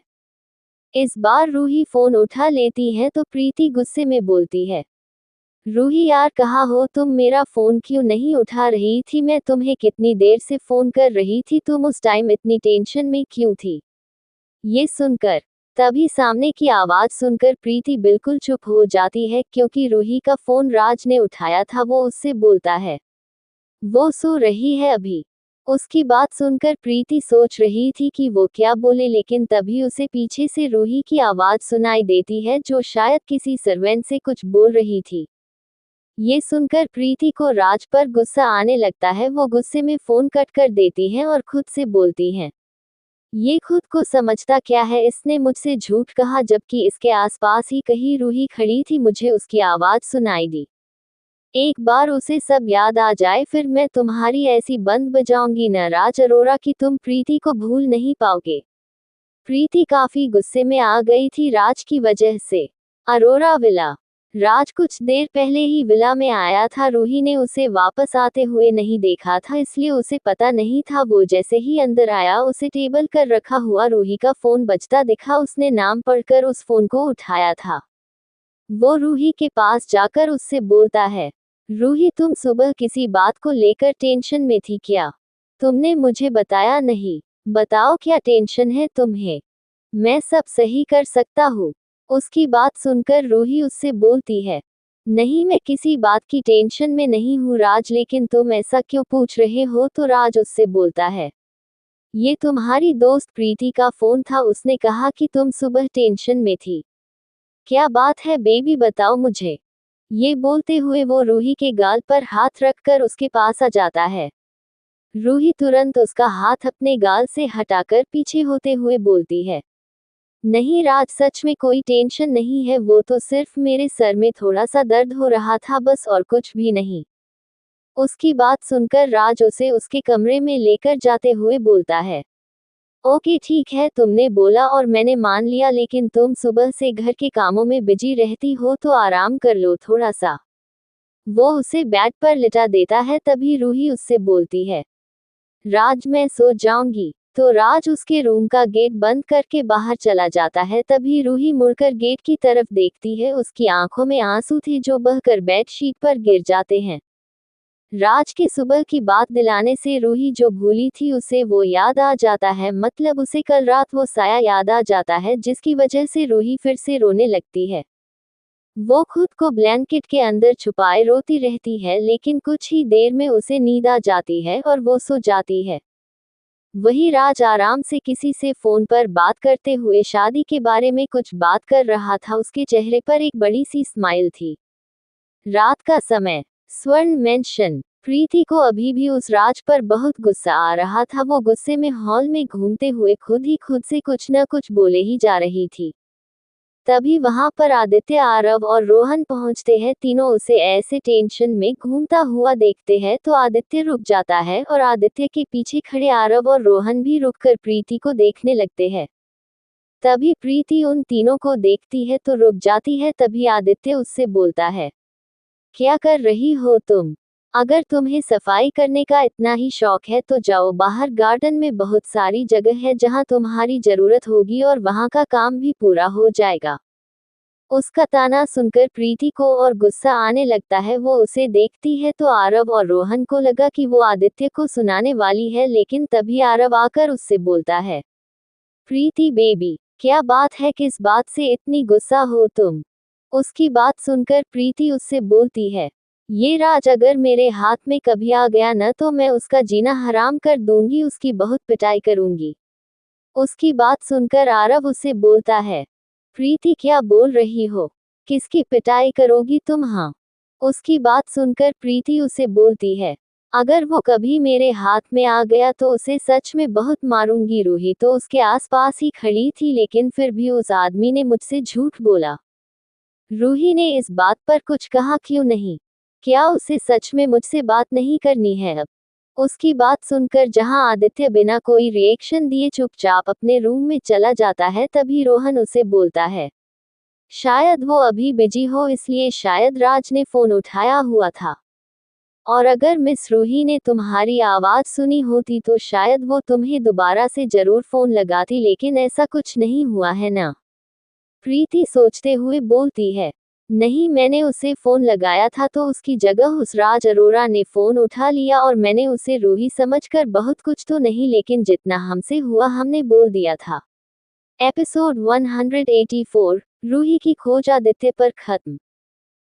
इस बार रूही फोन उठा लेती है तो प्रीति गुस्से में बोलती है, रूही यार कहाँ हो तुम, मेरा फोन क्यों नहीं उठा रही थी, मैं तुम्हें कितनी देर से फोन कर रही थी, तुम उस टाइम इतनी टेंशन में क्यों थी। ये सुनकर, तभी सामने की आवाज सुनकर प्रीति बिल्कुल चुप हो जाती है, क्योंकि रूही का फोन राज ने उठाया था। वो उससे बोलता है, वो सो रही है अभी। उसकी बात सुनकर प्रीति सोच रही थी कि वो क्या बोले, लेकिन तभी उसे पीछे से रूही की आवाज सुनाई देती है, जो शायद किसी सर्वेंट से कुछ बोल रही थी। ये सुनकर प्रीति को राज पर गुस्सा आने लगता है। वो गुस्से में फोन कट कर देती है और खुद से बोलती हैं, ये खुद को समझता क्या है, इसने मुझसे झूठ कहा, जबकि इसके आसपास ही कहीं रूही खड़ी थी, मुझे उसकी आवाज सुनाई दी। एक बार उसे सब याद आ जाए फिर मैं तुम्हारी ऐसी बंद बजाऊंगी न राज अरोरा की तुम प्रीति को भूल नहीं पाओगे। प्रीति काफी गुस्से में आ गई थी राज की वजह से। अरोरा विला। राज कुछ देर पहले ही विला में आया था। रूही ने उसे वापस आते हुए नहीं देखा था, इसलिए उसे पता नहीं था। वो जैसे ही अंदर आया, उसे टेबल कर रखा हुआ रूही का फोन बजता दिखा। उसने नाम पढ़कर उस फोन को उठाया था। वो रूही के पास जाकर उससे बोलता है, रूही तुम सुबह किसी बात को लेकर टेंशन में थी क्या? तुमने मुझे बताया नहीं। बताओ क्या टेंशन है तुम्हें? मैं सब सही कर सकता हूँ। उसकी बात सुनकर रूही उससे बोलती है, नहीं मैं किसी बात की टेंशन में नहीं हूँ राज, लेकिन तुम ऐसा क्यों पूछ रहे हो? तो राज उससे बोलता है, ये तुम्हारी दोस्त प्रीति का फोन था, उसने कहा कि तुम सुबह टेंशन में थी। क्या बात है बेबी, बताओ मुझे। ये बोलते हुए वो रूही के गाल पर हाथ रखकर उसके पास आ जाता है। रूही तुरंत उसका हाथ अपने गाल से हटाकर पीछे होते हुए बोलती है, नहीं राज सच में कोई टेंशन नहीं है, वो तो सिर्फ मेरे सर में थोड़ा सा दर्द हो रहा था बस, और कुछ भी नहीं। उसकी बात सुनकर राज उसे उसके कमरे में लेकर जाते हुए बोलता है, ओके ठीक है, तुमने बोला और मैंने मान लिया, लेकिन तुम सुबह से घर के कामों में बिजी रहती हो तो आराम कर लो थोड़ा सा। वो उसे बेड पर लिटा देता है। तभी रूही उससे बोलती है, राज मैं सो जाऊंगी। तो राज उसके रूम का गेट बंद करके बाहर चला जाता है। तभी रूही मुड़कर गेट की तरफ देखती है। उसकी आंखों में आंसू थे जो बहकर बेडशीट पर गिर जाते हैं। राज के सुबह की बात दिलाने से रूही जो भूली थी उसे वो याद आ जाता है, मतलब उसे कल रात वो साया याद आ जाता है, जिसकी वजह से रूही फिर से रोने लगती है। वो खुद को ब्लैंकेट के अंदर छुपाए रोती रहती है, लेकिन कुछ ही देर में उसे नींद आ जाती है और वो सो जाती है। वही राज आराम से किसी से फोन पर बात करते हुए शादी के बारे में कुछ बात कर रहा था। उसके चेहरे पर एक बड़ी सी स्माइल थी। रात का समय। स्वर्ण मेंशन। प्रीति को अभी भी उस राज पर बहुत गुस्सा आ रहा था। वो गुस्से में हॉल में घूमते हुए खुद ही खुद से कुछ न कुछ बोले ही जा रही थी। तभी वहां पर आदित्य, आरव और रोहन पहुंचते हैं। तीनों उसे ऐसे टेंशन में घूमता हुआ देखते हैं तो आदित्य रुक जाता है और आदित्य के पीछे खड़े आरव और रोहन भी रुककर प्रीति को देखने लगते हैं। तभी प्रीति उन तीनों को देखती है तो रुक जाती है। तभी आदित्य उससे बोलता है, क्या कर रही हो तुम? अगर तुम्हें सफाई करने का इतना ही शौक है तो जाओ बाहर, गार्डन में बहुत सारी जगह है जहां तुम्हारी जरूरत होगी और वहां का काम भी पूरा हो जाएगा। उसका ताना सुनकर प्रीति को और गुस्सा आने लगता है। वो उसे देखती है तो आरव और रोहन को लगा कि वो आदित्य को सुनाने वाली है, लेकिन तभी आरव आकर उससे बोलता है, प्रीति बेबी, क्या बात है, किस बात से इतनी गुस्सा हो तुम? उसकी बात सुनकर प्रीति उससे बोलती है, ये राज अगर मेरे हाथ में कभी आ गया न तो मैं उसका जीना हराम कर दूंगी, उसकी बहुत पिटाई करूंगी। उसकी बात सुनकर आरव उससे बोलता है, प्रीति क्या बोल रही हो? किसकी पिटाई करोगी तुम? हाँ। उसकी बात सुनकर प्रीति उसे बोलती है, अगर वो कभी मेरे हाथ में आ गया तो उसे सच में बहुत मारूंगी। रूही तो उसके आसपास ही खड़ी थी, लेकिन फिर भी उस आदमी ने मुझसे झूठ बोला। रूही ने इस बात पर कुछ कहा क्यों नहीं? क्या उसे सच में मुझसे बात नहीं करनी है अब? उसकी बात सुनकर जहां आदित्य बिना कोई रिएक्शन दिए चुपचाप अपने रूम में चला जाता है, तभी रोहन उसे बोलता है, शायद वो अभी बिजी हो, इसलिए शायद राज ने फोन उठाया हुआ था। और अगर मिस रूही ने तुम्हारी आवाज सुनी होती तो शायद वो तुम्हें दोबारा से जरूर फोन लगाती, लेकिन ऐसा कुछ नहीं हुआ है ना? प्रीति सोचते हुए बोलती है, नहीं, मैंने उसे फोन लगाया था तो उसकी जगह उस राज अरोरा ने फोन उठा लिया और मैंने उसे रूही समझकर बहुत कुछ तो नहीं, लेकिन जितना हमसे हुआ हमने बोल दिया था। एपिसोड 184, रूही की खोज आदित्य पर खत्म।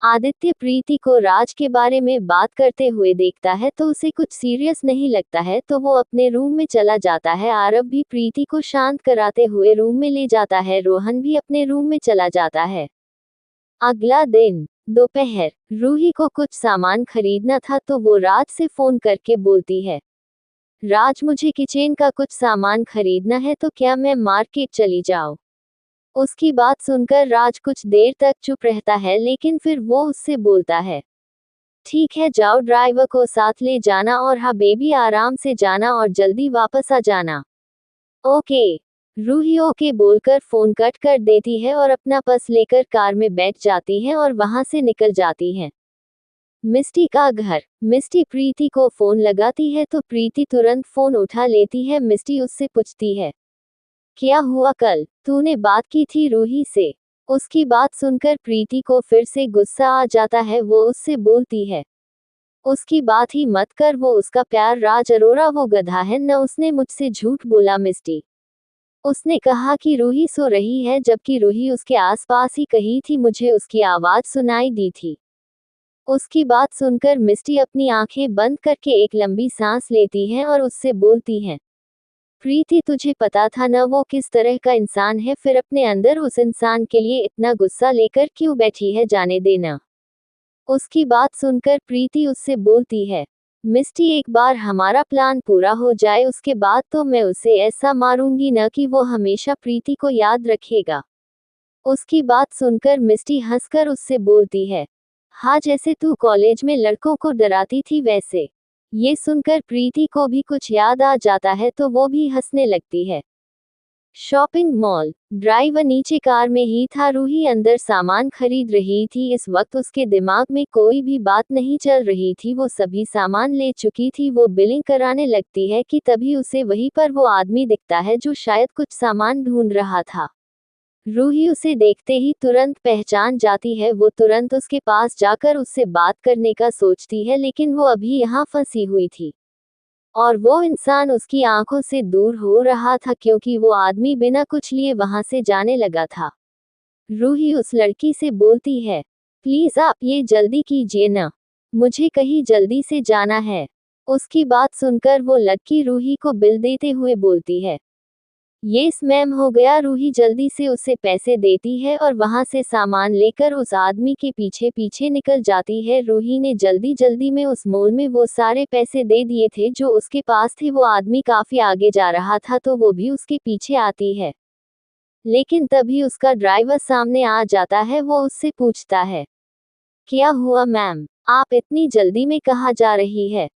आदित्य प्रीति को राज के बारे में बात करते हुए देखता है तो उसे कुछ सीरियस नहीं लगता है, तो वो अपने रूम में चला जाता है। आरव भी प्रीति को शांत कराते हुए रूम में ले जाता है। रोहन भी अपने रूम में चला जाता है। अगला दिन दोपहर, रूही को कुछ सामान खरीदना था तो वो राज से फोन करके बोलती है, राज मुझे किचन का कुछ सामान खरीदना है तो क्या मैं मार्केट चली जाऊं? उसकी बात सुनकर राज कुछ देर तक चुप रहता है, लेकिन फिर वो उससे बोलता है, ठीक है जाओ, ड्राइवर को साथ ले जाना और हाँ बेबी आराम से जाना और जल्दी वापस आ जाना। ओके। रूही ओके बोलकर फोन कट कर देती है और अपना पर्स लेकर कार में बैठ जाती है और वहां से निकल जाती है। मिस्टी का घर। मिस्टी प्रीति को फोन लगाती है तो प्रीति तुरंत फोन उठा लेती है। मिस्टी उससे पूछती है, क्या हुआ, कल तूने बात की थी रूही से? उसकी बात सुनकर प्रीति को फिर से गुस्सा आ जाता है। वो उससे बोलती है, उसकी बात ही मत कर, वो उसका प्यार राज अरोरा वो गधा है न, उसने मुझसे झूठ बोला। मिस्टी, उसने कहा कि रूही सो रही है जबकि रूही उसके आसपास ही कहीं थी, मुझे उसकी आवाज सुनाई दी थी। उसकी बात सुनकर मिस्टी अपनी आंखें बंद करके एक लंबी सांस लेती है और उससे बोलती है, प्रीति तुझे पता था न वो किस तरह का इंसान है, फिर अपने अंदर उस इंसान के लिए इतना गुस्सा लेकर क्यों बैठी है, जाने देना। उसकी बात सुनकर प्रीति उससे बोलती है, मिस्टी एक बार हमारा प्लान पूरा हो जाए उसके बाद तो मैं उसे ऐसा मारूंगी न कि वो हमेशा प्रीति को याद रखेगा। उसकी बात सुनकर मिस्टी हंसकर उससे बोलती है, हाँ जैसे तू कॉलेज में लड़कों को डराती थी वैसे। ये सुनकर प्रीति को भी कुछ याद आ जाता है तो वो भी हंसने लगती है। Shopping mall. ड्राइवर नीचे कार में ही था, रूही अंदर सामान खरीद रही थी। इस वक्त उसके दिमाग में कोई भी बात नहीं चल रही थी, वो सभी सामान ले चुकी थी। वो बिलिंग कराने लगती है कि तभी उसे वहीं पर वो आदमी दिखता है जो शायद कुछ सामान ढूंढ रहा था। रूही उसे देखते ही तुरंत पहचान जाती है। वो तुरंत उसके पास जाकर उससे बात करने का सोचती है, लेकिन वो अभी यहाँ फंसी हुई थी और वो इंसान उसकी आंखों से दूर हो रहा था क्योंकि वो आदमी बिना कुछ लिए वहां से जाने लगा था। रूही उस लड़की से बोलती है, प्लीज आप ये जल्दी कीजिए ना, मुझे कहीं जल्दी से जाना है। उसकी बात सुनकर वो लड़की रूही को बिल देते हुए बोलती है, यस मैम हो गया। रूही जल्दी से उसे पैसे देती है और वहां से सामान लेकर उस आदमी के पीछे पीछे निकल जाती है। रूही ने जल्दी जल्दी में उस मॉल में वो सारे पैसे दे दिए थे जो उसके पास थे। वो आदमी काफी आगे जा रहा था तो वो भी उसके पीछे आती है, लेकिन तभी उसका ड्राइवर सामने आ जाता है। वो उससे पूछता है, क्या हुआ मैम, आप इतनी जल्दी में कहाँ जा रही है?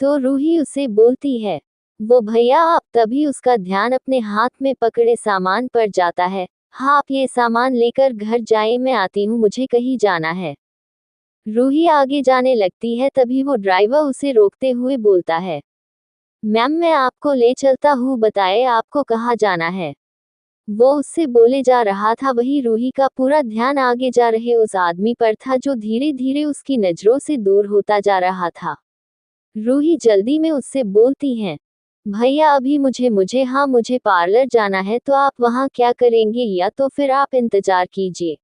तो रूही उसे बोलती है, वो भैया आप। तभी उसका ध्यान अपने हाथ में पकड़े सामान पर जाता है। हाँ आप ये सामान लेकर घर जाए, मैं आती हूँ, मुझे कहीं जाना है। रूही आगे जाने लगती है, तभी वो ड्राइवर उसे रोकते हुए बोलता है, मैम मैं आपको ले चलता हूँ, बताए आपको कहाँ जाना है। वो उससे बोले जा रहा था, वही रूही का पूरा ध्यान आगे जा रहे उस आदमी पर था जो धीरे धीरे उसकी नजरों से दूर होता जा रहा था। रूही जल्दी में उससे बोलती हैं, भैया अभी मुझे पार्लर जाना है, तो आप वहाँ क्या करेंगे, या तो फिर आप इंतजार कीजिए।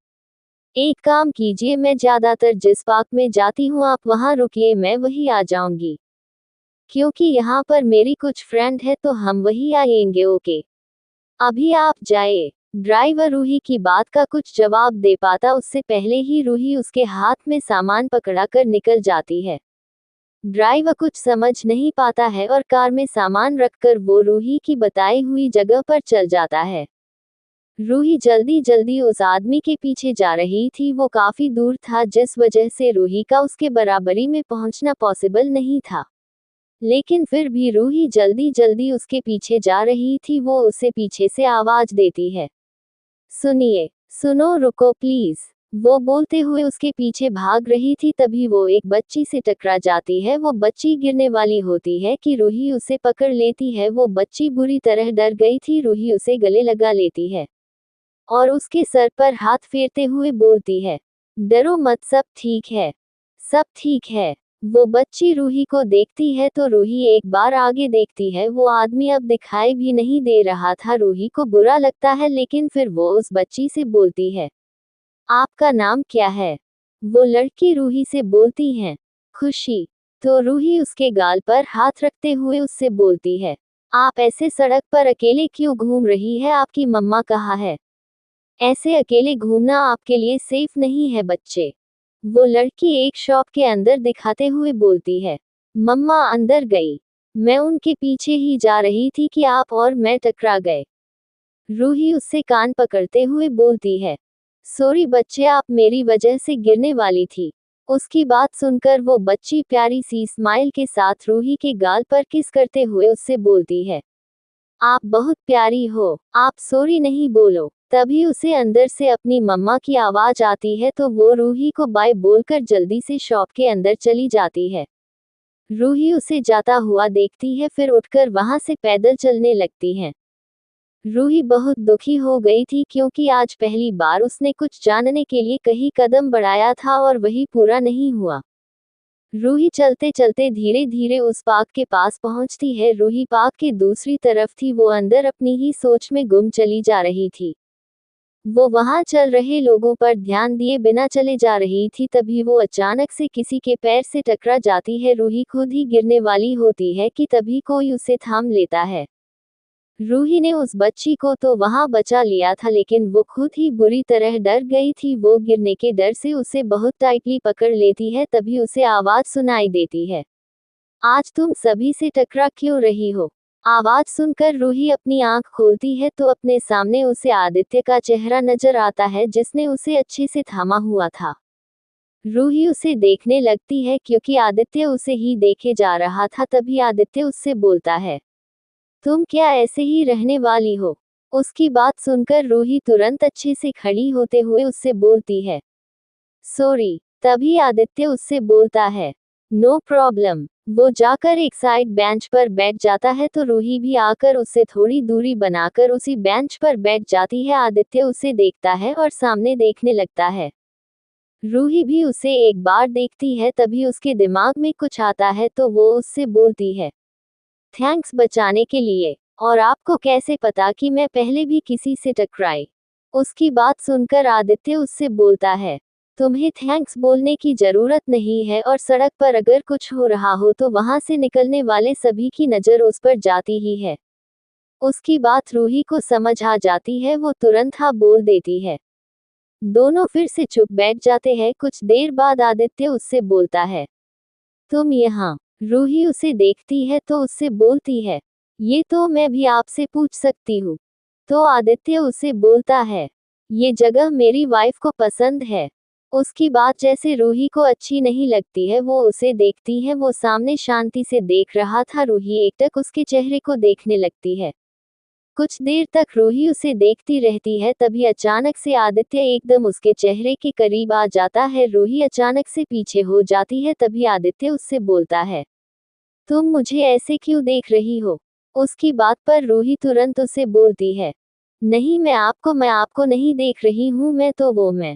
एक काम कीजिए, मैं ज्यादातर जिस पार्क में जाती हूँ आप वहाँ रुकिए, मैं वही आ जाऊंगी, क्योंकि यहाँ पर मेरी कुछ फ्रेंड है तो हम वही आएंगे। ओके अभी आप जाए। ड्राइवर रूही की बात का कुछ जवाब दे पाता उससे पहले ही रूही उसके हाथ में सामान पकड़ा कर निकल जाती है। ड्राइवर कुछ समझ नहीं पाता है और कार में सामान रखकर वो रूही की बताई हुई जगह पर चल जाता है। रूही जल्दी जल्दी उस आदमी के पीछे जा रही थी। वो काफी दूर था जिस वजह से रूही का उसके बराबरी में पहुंचना पॉसिबल नहीं था, लेकिन फिर भी रूही जल्दी जल्दी उसके पीछे जा रही थी। वो उसे पीछे से आवाज देती है, सुनिए, सुनो, रुको प्लीज। वो बोलते हुए उसके पीछे भाग रही थी, तभी वो एक बच्ची से टकरा जाती है। वो बच्ची गिरने वाली होती है कि रूही उसे पकड़ लेती है। वो बच्ची बुरी तरह डर गई थी। रूही उसे गले लगा लेती है और उसके सर पर हाथ फेरते हुए बोलती है, डरो मत, सब ठीक है, सब ठीक है। वो बच्ची रूही को देखती है तो रूही एक बार आगे देखती है। वो आदमी अब दिखाई भी नहीं दे रहा था। रूही को बुरा लगता है, लेकिन फिर वो उस बच्ची से बोलती है, आपका नाम क्या है। वो लड़की रूही से बोलती है, खुशी। तो रूही उसके गाल पर हाथ रखते हुए उससे बोलती है, आप ऐसे सड़क पर अकेले क्यों घूम रही है, आपकी मम्मा कहाँ है। ऐसे अकेले घूमना आपके लिए सेफ नहीं है बच्चे। वो लड़की एक शॉप के अंदर दिखाते हुए बोलती है, मम्मा अंदर गई, मैं उनके पीछे ही जा रही थी कि आप और मैं टकरा गए। रूही उससे कान पकड़ते हुए बोलती है, सॉरी बच्चे, आप मेरी वजह से गिरने वाली थी। उसकी बात सुनकर वो बच्ची प्यारी सी स्माइल के साथ रूही के गाल पर किस करते हुए उससे बोलती है, आप बहुत प्यारी हो, आप सॉरी नहीं बोलो। तभी उसे अंदर से अपनी मम्मा की आवाज आती है, तो वो रूही को बाय बोलकर जल्दी से शॉप के अंदर चली जाती है। रूही उसे जाता हुआ देखती है, फिर उठकर वहां से पैदल चलने लगती है। रूही बहुत दुखी हो गई थी, क्योंकि आज पहली बार उसने कुछ जानने के लिए कहीं कदम बढ़ाया था और वही पूरा नहीं हुआ। रूही चलते चलते धीरे धीरे उस पार्क के पास पहुंचती है। रूही पार्क के दूसरी तरफ थी, वो अंदर अपनी ही सोच में गुम चली जा रही थी। वो वहां चल रहे लोगों पर ध्यान दिए बिना चले जा रही थी, तभी वो अचानक से किसी के पैर से टकरा जाती है। रूही खुद ही गिरने वाली होती है कि तभी कोई उसे थाम लेता है। रूही ने उस बच्ची को तो वहां बचा लिया था, लेकिन वो खुद ही बुरी तरह डर गई थी। वो गिरने के डर से उसे बहुत टाइटली पकड़ लेती है। तभी उसे आवाज सुनाई देती है, आज तुम सभी से टकरा क्यों रही हो। आवाज सुनकर रूही अपनी आंख खोलती है तो अपने सामने उसे आदित्य का चेहरा नजर आता है, जिसने उसे अच्छे से थामा हुआ था। रूही उसे देखने लगती है क्योंकि आदित्य उसे ही देखे जा रहा था। तभी आदित्य उससे बोलता है, तुम क्या ऐसे ही रहने वाली हो। उसकी बात सुनकर रूही तुरंत अच्छे से खड़ी होते हुए उससे बोलती है, सॉरी। तभी आदित्य उससे बोलता है, नो प्रॉब्लम। वो जाकर एक साइड बेंच पर बैठ जाता है तो रूही भी आकर उससे थोड़ी दूरी बनाकर उसी बेंच पर बैठ जाती है। आदित्य उसे देखता है और सामने देखने लगता है। रूही भी उसे एक बार देखती है, तभी उसके दिमाग में कुछ आता है तो वो उससे बोलती है, थैंक्स बचाने के लिए। और आपको कैसे पता कि मैं पहले भी किसी से टकराई। उसकी बात सुनकर आदित्य उससे बोलता है, तुम्हें थैंक्स बोलने की जरूरत नहीं है, और सड़क पर अगर कुछ हो रहा हो तो वहां से निकलने वाले सभी की नजर उस पर जाती ही है। उसकी बात रूही को समझ आ जाती है, वो तुरंत हाँ बोल देती है। दोनों फिर से चुप बैठ जाते हैं। कुछ देर बाद आदित्य उससे बोलता है, तुम यहाँ। रूही उसे देखती है तो उससे बोलती है, ये तो मैं भी आपसे पूछ सकती हूँ। तो आदित्य उसे बोलता है, ये जगह मेरी वाइफ को पसंद है। उसकी बात जैसे रूही को अच्छी नहीं लगती है। वो उसे देखती है। वो सामने शांति से देख रहा था। रूही एकटक उसके चेहरे को देखने लगती है। कुछ देर तक रूही उसे देखती रहती है। तभी अचानक से आदित्य एकदम उसके चेहरे के करीब आ जाता है। रूही अचानक से पीछे हो जाती है। तभी आदित्य उससे बोलता है, तुम मुझे ऐसे क्यों देख रही हो? उसकी बात पर रूही तुरंत उसे बोलती है, नहीं मैं आपको नहीं देख रही हूँ, मैं तो वो मैं।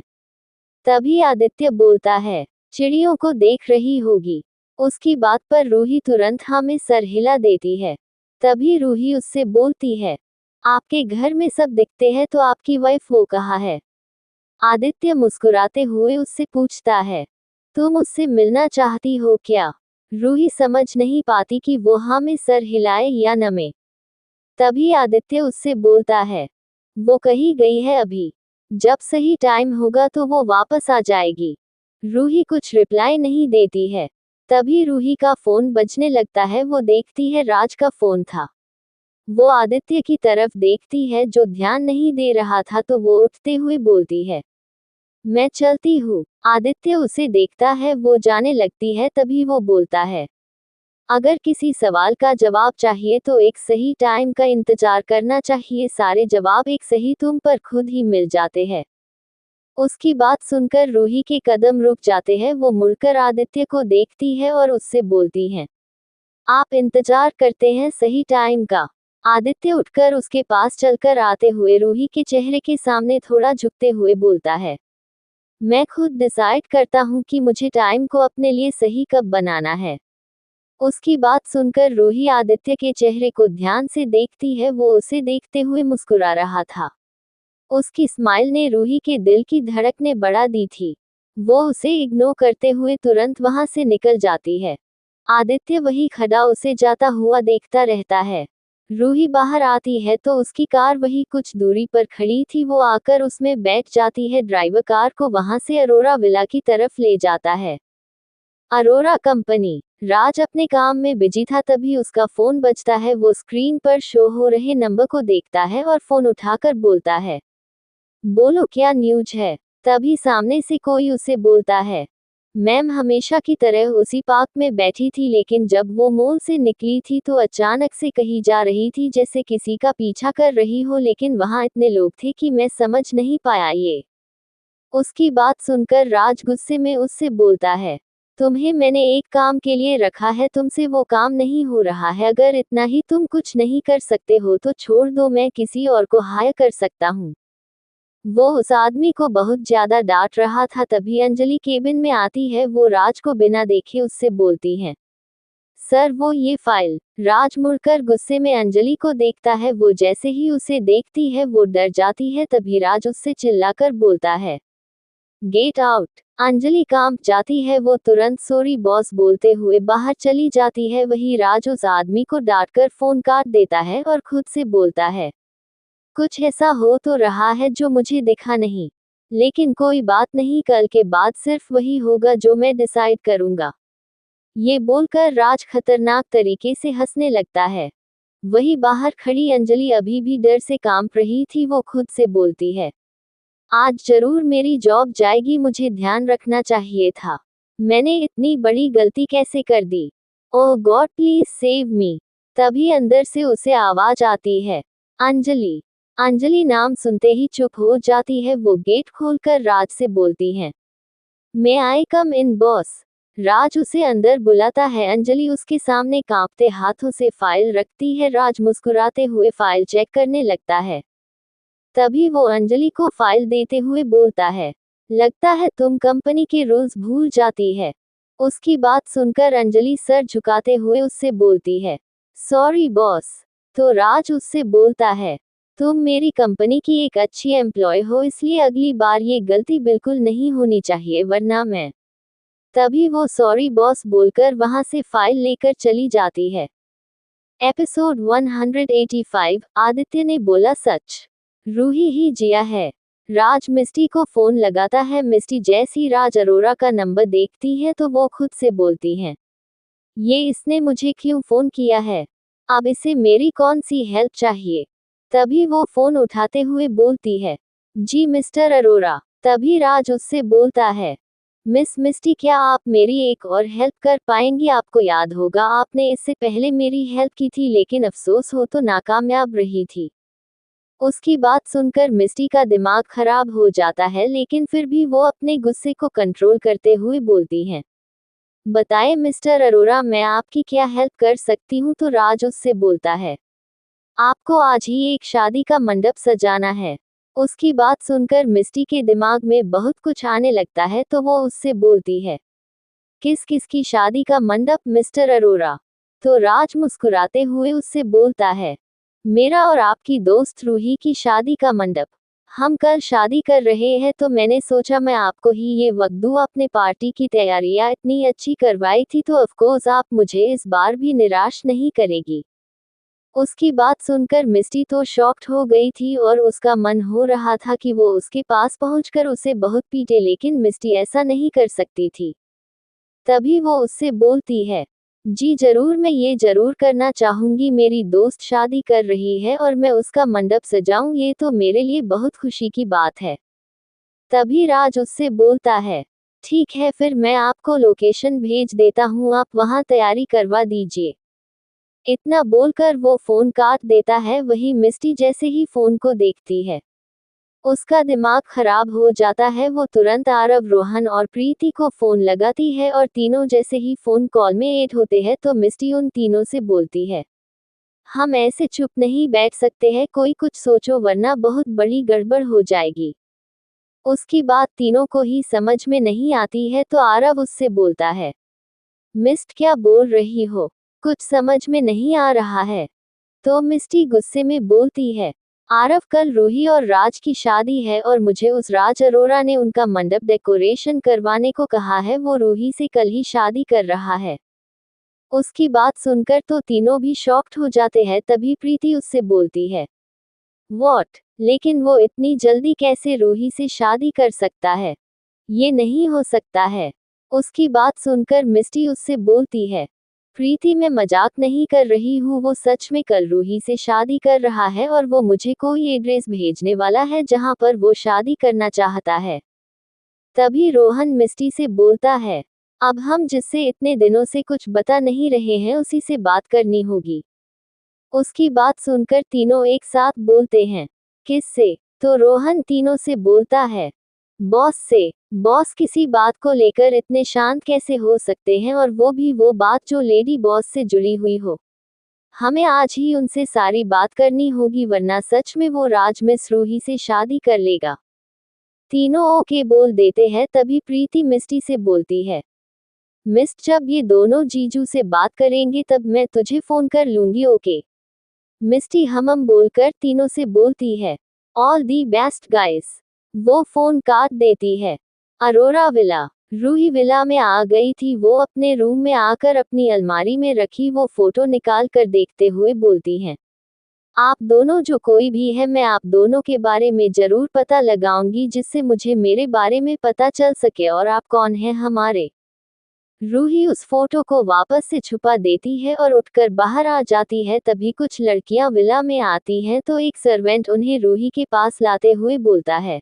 तभी आदित्य बोलता है, चिड़ियों को देख रही होगी। उसकी बात पर रूही तुरंत हाँ में सर हिला देती है। तभी रूही उससे बोलती है, आपके घर में सब दिखते हैं तो आपकी वाइफ वो कहाँ है? आदित्य मुस्कुराते हुए उससे पूछता है, तुम उससे मिलना चाहती हो क्या? रूही समझ नहीं पाती कि वो हाँ में सर हिलाए या न में। तभी आदित्य उससे बोलता है, वो कहीं गई है अभी, जब सही टाइम होगा तो वो वापस आ जाएगी। रूही कुछ रिप्लाई नहीं देती है। तभी रूही का फोन बजने लगता है। वो देखती है राज का फोन था। वो आदित्य की तरफ देखती है जो ध्यान नहीं दे रहा था। तो वो उठते हुए बोलती है, मैं चलती हूँ। आदित्य उसे देखता है। वो जाने लगती है। तभी वो बोलता है, अगर किसी सवाल का जवाब चाहिए तो एक सही टाइम का इंतजार करना चाहिए। सारे जवाब एक सही तुम पर खुद ही मिल जाते हैं। उसकी बात सुनकर रूही के कदम रुक जाते हैं। वो मुड़कर आदित्य को देखती है और उससे बोलती है, आप इंतजार करते हैं सही टाइम का। आदित्य उठकर उसके पास चलकर आते हुए रूही के चेहरे के सामने थोड़ा झुकते हुए बोलता है, मैं खुद डिसाइड करता हूँ कि मुझे टाइम को अपने लिए सही कब बनाना है। उसकी बात सुनकर रूही आदित्य के चेहरे को ध्यान से देखती है। वो उसे देखते हुए मुस्कुरा रहा था। उसकी स्माइल ने रूही के दिल की धड़कनें बढ़ा दी थी। वो उसे इग्नोर करते हुए तुरंत वहां से निकल जाती है। आदित्य वही खड़ा उसे जाता हुआ देखता रहता है। रूही बाहर आती है तो उसकी कार वही कुछ दूरी पर खड़ी थी। वो आकर उसमें बैठ जाती है। ड्राइवर कार को वहां से अरोरा विला की तरफ ले जाता है। अरोरा कंपनी। राज अपने काम में बिजी था। तभी उसका फोन बजता है। वो स्क्रीन पर शो हो रहे नंबर को देखता है और फोन उठाकर बोलता है, बोलो क्या न्यूज है? तभी सामने से कोई उसे बोलता है, मैम हमेशा की तरह उसी पार्क में बैठी थी, लेकिन जब वो मॉल से निकली थी तो अचानक से कहीं जा रही थी जैसे किसी का पीछा कर रही हो, लेकिन वहां इतने लोग थे कि मैं समझ नहीं पाया ये। उसकी बात सुनकर राज गुस्से में उससे बोलता है, तुम्हें मैंने एक काम के लिए रखा है, तुमसे वो काम नहीं हो रहा है। अगर इतना ही तुम कुछ नहीं कर सकते हो तो छोड़ दो, मैं किसी और को हायर कर सकता हूँ। वो उस आदमी को बहुत ज्यादा डांट रहा था। तभी अंजलि केबिन में आती है। वो राज को बिना देखे उससे बोलती है, सर वो ये फाइल। राज मुड़कर गुस्से में अंजलि को देखता है। वो जैसे ही उसे देखती है वो डर जाती है। तभी राज उससे चिल्लाकर बोलता है, गेट आउट। अंजलि कांप जाती है। वो तुरंत सॉरी बॉस बोलते हुए बाहर चली जाती है। वही राज उस आदमी को डांटकर फोन काट देता है और खुद से बोलता है, कुछ ऐसा हो तो रहा है जो मुझे दिखा नहीं, लेकिन कोई बात नहीं, कल के बाद सिर्फ वही होगा जो मैं डिसाइड करूंगा। ये बोलकर राज खतरनाक तरीके से हंसने लगता है। वही बाहर खड़ी अंजलि अभी भी डर से कांप रही थी। वो खुद से बोलती है, आज जरूर मेरी जॉब जाएगी, मुझे ध्यान रखना चाहिए था। मैंने इतनी बड़ी गलती कैसे कर दी? ओह गॉड प्लीज सेव मी। तभी अंदर से उसे आवाज आती है, अंजलि। अंजलि नाम सुनते ही चुप हो जाती है। वो गेट खोलकर राज से बोलती है, मे आई कम इन बॉस? राज उसे अंदर बुलाता है। अंजलि उसके सामने कांपते हाथों से फाइल रखती है। राज मुस्कुराते हुए फाइल चेक करने लगता है। तभी वो अंजलि को फाइल देते हुए बोलता है, लगता है तुम कंपनी के रूल्स भूल जाती है। उसकी बात सुनकर अंजलि सर झुकाते हुए उससे बोलती है, सॉरी बॉस। तो राज उससे बोलता है, तुम मेरी कंपनी की एक अच्छी एम्प्लॉय हो, इसलिए अगली बार ये गलती बिल्कुल नहीं होनी चाहिए, वरना मैं। तभी वो सॉरी बॉस बोलकर वहां से फाइल लेकर चली जाती है। एपिसोड 185। आदित्य ने बोला सच। रूही ही जिया है। राज मिस्टी को फोन लगाता है। मिस्टी जैसी राज अरोरा का नंबर देखती है तो वो खुद से बोलती है, ये इसने मुझे क्यों फोन किया है? अब इसे मेरी कौन सी हेल्प चाहिए? तभी वो फोन उठाते हुए बोलती है, जी मिस्टर अरोरा। तभी राज उससे बोलता है, मिस मिस्टी, क्या आप मेरी एक और हेल्प कर पाएंगी? आपको याद होगा आपने इससे पहले मेरी हेल्प की थी, लेकिन अफसोस हो तो नाकामयाब रही थी। उसकी बात सुनकर मिस्टी का दिमाग खराब हो जाता है, लेकिन फिर भी वो अपने गुस्से को कंट्रोल करते हुए बोलती हैं, बताएं मिस्टर अरोरा, मैं आपकी क्या हेल्प कर सकती हूँ? तो राज उससे बोलता है, आपको आज ही एक शादी का मंडप सजाना है। उसकी बात सुनकर मिस्टी के दिमाग में बहुत कुछ आने लगता है, तो वो उससे बोलती है, किस किस की शादी का मंडप मिस्टर अरोरा? तो राज मुस्कुराते हुए उससे बोलता है, मेरा और आपकी दोस्त रूही की शादी का मंडप। हम कल शादी कर रहे हैं, तो मैंने सोचा मैं आपको ही ये वक्त दूं। अपने पार्टी की तैयारियां इतनी अच्छी करवाई थी, तो ऑफकोर्स आप मुझे इस बार भी निराश नहीं करेगी। उसकी बात सुनकर मिस्टी तो शॉक्ड हो गई थी और उसका मन हो रहा था कि वो उसके पास पहुंचकर उसे बहुत पीटे, लेकिन मिस्टी ऐसा नहीं कर सकती थी। तभी वो उससे बोलती है, जी जरूर, मैं ये जरूर करना चाहूंगी। मेरी दोस्त शादी कर रही है और मैं उसका मंडप सजाऊं, ये तो मेरे लिए बहुत खुशी की बात है। तभी राज उससे बोलता है, ठीक है, फिर मैं आपको लोकेशन भेज देता हूँ, आप वहाँ तैयारी करवा दीजिए। इतना बोलकर वो फोन काट देता है। वही मिस्टी जैसे ही फोन को देखती है, उसका दिमाग खराब हो जाता है। वो तुरंत आरव, रोहन और प्रीति को फोन लगाती है और तीनों जैसे ही फोन कॉल में ऐड होते हैं, तो मिस्टी उन तीनों से बोलती है, हम ऐसे चुप नहीं बैठ सकते हैं, कोई कुछ सोचो वरना बहुत बड़ी गड़बड़ हो जाएगी। उसकी बात तीनों को ही समझ में नहीं आती है, तो आरव उससे बोलता है, मिस्ट, क्या बोल रही हो? कुछ समझ में नहीं आ रहा है। तो मिस्टी गुस्से में बोलती है, आरव, कल रूही और राज की शादी है और मुझे उस राज अरोरा ने उनका मंडप डेकोरेशन करवाने को कहा है। वो रूही से कल ही शादी कर रहा है। उसकी बात सुनकर तो तीनों भी शॉक्ड हो जाते हैं। तभी प्रीति उससे बोलती है, व्हाट? लेकिन वो इतनी जल्दी कैसे रूही से शादी कर सकता है? ये नहीं हो सकता है। उसकी बात सुनकर मिस्टी उससे बोलती है, प्रीति, मैं मजाक नहीं कर रही हूँ, वो सच में कल रूही से शादी कर रहा है और वो मुझे कोई एड्रेस भेजने वाला है जहाँ पर वो शादी करना चाहता है। तभी रोहन मिस्टी से बोलता है, अब हम जिससे इतने दिनों से कुछ बता नहीं रहे हैं, उसी से बात करनी होगी। उसकी बात सुनकर तीनों एक साथ बोलते हैं, किससे? तो रोहन तीनों से बोलता है, बॉस से। बॉस किसी बात को लेकर इतने शांत कैसे हो सकते हैं, और वो भी वो बात जो लेडी बॉस से जुड़ी हुई हो। हमें आज ही उनसे सारी बात करनी होगी, वरना सच में वो राज मिस रूही से शादी कर लेगा। तीनों ओके बोल देते हैं। तभी प्रीति मिस्टी से बोलती है, मिस्ट, जब ये दोनों जीजू से बात करेंगे तब मैं तुझे फोन कर लूंगी, ओके? मिस्टी हम बोलकर तीनों से बोलती है, ऑल दी बेस्ट गाइस। वो फोन काट देती है। अरोरा विला। रूही विला में आ गई थी। वो अपने रूम में आकर अपनी अलमारी में रखी वो फोटो निकाल कर देखते हुए बोलती हैं, आप दोनों जो कोई भी है, मैं आप दोनों के बारे में जरूर पता लगाऊंगी, जिससे मुझे मेरे बारे में पता चल सके और आप कौन हैं हमारे। रूही उस फोटो को वापस से छुपा देती है और उठकर बाहर आ जाती है। तभी कुछ लड़कियां विला में आती हैं, तो एक सर्वेंट उन्हें रूही के पास लाते हुए बोलता है,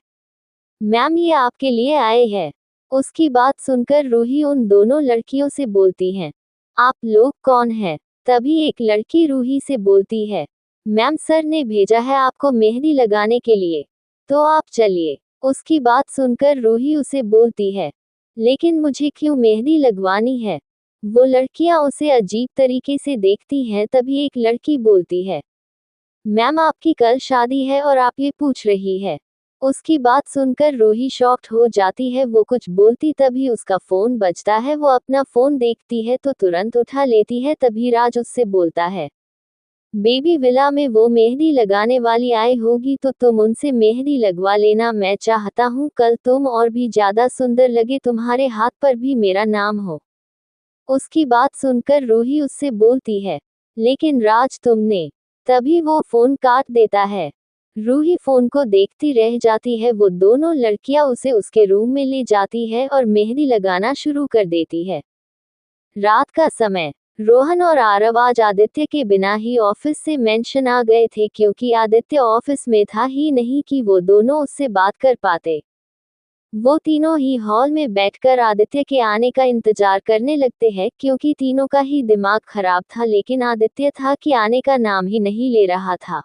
मैम, ये आपके लिए आए हैं। उसकी बात सुनकर रूही उन दोनों लड़कियों से बोलती हैं, आप लोग कौन हैं? तभी एक लड़की रूही से बोलती है, मैम, सर ने भेजा है आपको मेहंदी लगाने के लिए, तो आप चलिए। उसकी बात सुनकर रूही उसे बोलती है, लेकिन मुझे क्यों मेहंदी लगवानी है? वो लड़कियां उसे अजीब तरीके से देखती हैं। तभी एक लड़की बोलती है, मैम, आपकी कल शादी है और आप ये पूछ रही है? उसकी बात सुनकर रूही शॉक्ड हो जाती है। वो कुछ बोलती तभी उसका फोन बजता है। वो अपना फोन देखती है तो तुरंत उठा लेती है। तभी राज उससे बोलता है, बेबी, विला में वो मेहंदी लगाने वाली आई होगी, तो तुम उनसे मेहंदी लगवा लेना। मैं चाहता हूँ कल तुम और भी ज्यादा सुंदर लगे, तुम्हारे हाथ पर भी मेरा नाम हो। उसकी बात सुनकर रूही उससे बोलती है, लेकिन राज, तुमने। तभी वो फोन काट देता है। रूही फोन को देखती रह जाती है। वो दोनों लड़कियां उसे उसके रूम में ले जाती है और मेहंदी लगाना शुरू कर देती है। रात का समय। रोहन और आरव आज आदित्य के बिना ही ऑफिस से मेंशन आ गए थे, क्योंकि आदित्य ऑफिस में था ही नहीं कि वो दोनों उससे बात कर पाते। वो तीनों ही हॉल में बैठकर आदित्य के आने का इंतजार करने लगते हैं क्योंकि तीनों का ही दिमाग खराब था, लेकिन आदित्य था कि आने का नाम ही नहीं ले रहा था।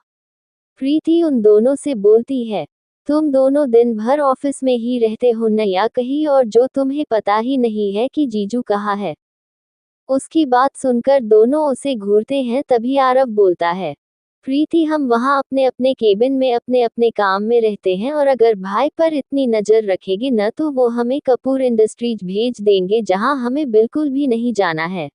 प्रीति उन दोनों से बोलती है, तुम दोनों दिन भर ऑफिस में ही रहते हो न या कहीं और, जो तुम्हें पता ही नहीं है कि जीजू कहाँ है। उसकी बात सुनकर दोनों उसे घूरते हैं। तभी आरव बोलता है, प्रीति हम वहाँ अपने अपने केबिन में अपने अपने काम में रहते हैं और अगर भाई पर इतनी नजर रखेगी न तो वो हमें कपूर इंडस्ट्रीज भेज देंगे जहाँ हमें बिल्कुल भी नहीं जाना है।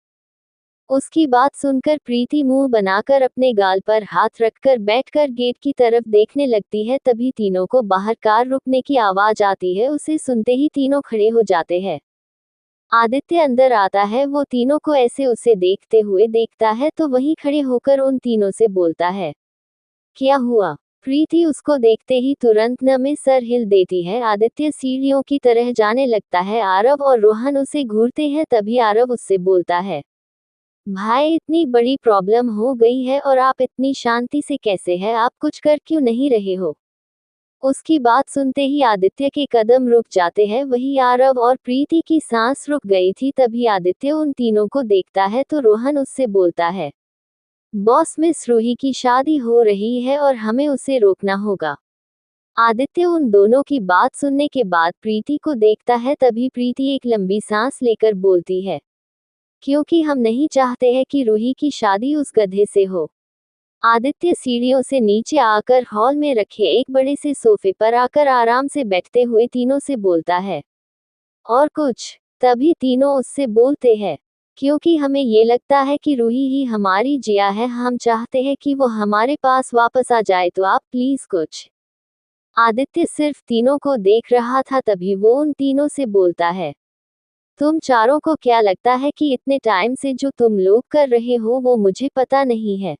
उसकी बात सुनकर प्रीति मुंह बनाकर अपने गाल पर हाथ रखकर बैठकर गेट की तरफ देखने लगती है। तभी तीनों को बाहर कार रुकने की आवाज आती है। उसे सुनते ही तीनों खड़े हो जाते हैं। आदित्य अंदर आता है। वो तीनों को ऐसे उसे देखते हुए देखता है तो वहीं खड़े होकर उन तीनों से बोलता है, क्या हुआ। प्रीति उसको देखते ही तुरंत न में सर हिल देती है। आदित्य सीढ़ियों की तरह जाने लगता है। आरव और रोहन उसे घूरते हैं। तभी आरव उससे बोलता है, भाई इतनी बड़ी प्रॉब्लम हो गई है और आप इतनी शांति से कैसे हैं, आप कुछ कर क्यों नहीं रहे हो। उसकी बात सुनते ही आदित्य के कदम रुक जाते हैं। वही आरव और प्रीति की सांस रुक गई थी। तभी आदित्य उन तीनों को देखता है तो रोहन उससे बोलता है, बॉस मिस रूही की शादी हो रही है और हमें उसे रोकना होगा। आदित्य उन दोनों की बात सुनने के बाद प्रीति को देखता है। तभी प्रीति एक लंबी सांस लेकर बोलती है, क्योंकि हम नहीं चाहते हैं कि रूही की शादी उस गधे से हो। आदित्य सीढ़ियों से नीचे आकर हॉल में रखे एक बड़े से सोफे पर आकर आराम से बैठते हुए तीनों से बोलता है, और कुछ। तभी तीनों उससे बोलते हैं, क्योंकि हमें ये लगता है कि रूही ही हमारी जिया है, हम चाहते हैं कि वो हमारे पास वापस आ जाए, तो आप प्लीज कुछ। आदित्य सिर्फ तीनों को देख रहा था। तभी वो उन तीनों से बोलता है, तुम चारों को क्या लगता है कि इतने टाइम से जो तुम लोग कर रहे हो वो मुझे पता नहीं है।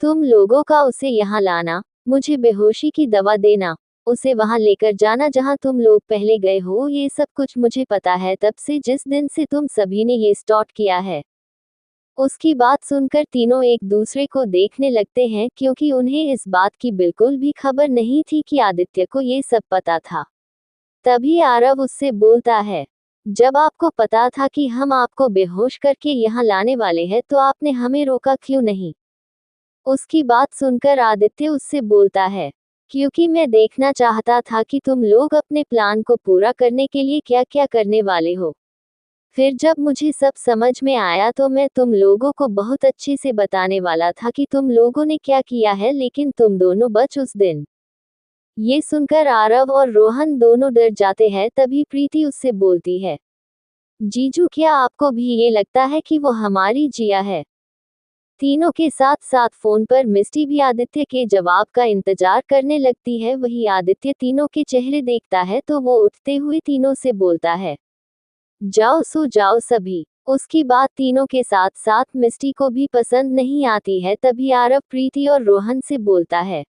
तुम लोगों का उसे यहाँ लाना, मुझे बेहोशी की दवा देना, उसे वहां लेकर जाना जहां तुम लोग पहले गए हो, ये सब कुछ मुझे पता है तब से जिस दिन से तुम सभी ने ये स्टार्ट किया है। उसकी बात सुनकर तीनों एक दूसरे को देखने लगते हैं क्योंकि उन्हें इस बात की बिल्कुल भी खबर नहीं थी कि आदित्य को ये सब पता था। तभी आरव उससे बोलता है, जब आपको पता था कि हम आपको बेहोश करके यहाँ लाने वाले हैं तो आपने हमें रोका क्यों नहीं। उसकी बात सुनकर आदित्य उससे बोलता है, क्योंकि मैं देखना चाहता था कि तुम लोग अपने प्लान को पूरा करने के लिए क्या क्या करने वाले हो। फिर जब मुझे सब समझ में आया तो मैं तुम लोगों को बहुत अच्छे से बताने वाला था कि तुम लोगों ने क्या किया है, लेकिन तुम दोनों बच उस दिन। ये सुनकर आरव और रोहन दोनों डर जाते हैं। तभी प्रीति उससे बोलती है, जीजू क्या आपको भी ये लगता है कि वो हमारी जिया है। तीनों के साथ साथ फोन पर मिस्टी भी आदित्य के जवाब का इंतजार करने लगती है। वही आदित्य तीनों के चेहरे देखता है तो वो उठते हुए तीनों से बोलता है, जाओ सो जाओ सभी। उसकी बात तीनों के साथ साथ मिस्टी को भी पसंद नहीं आती है। तभी आरव प्रीति और रोहन से बोलता है,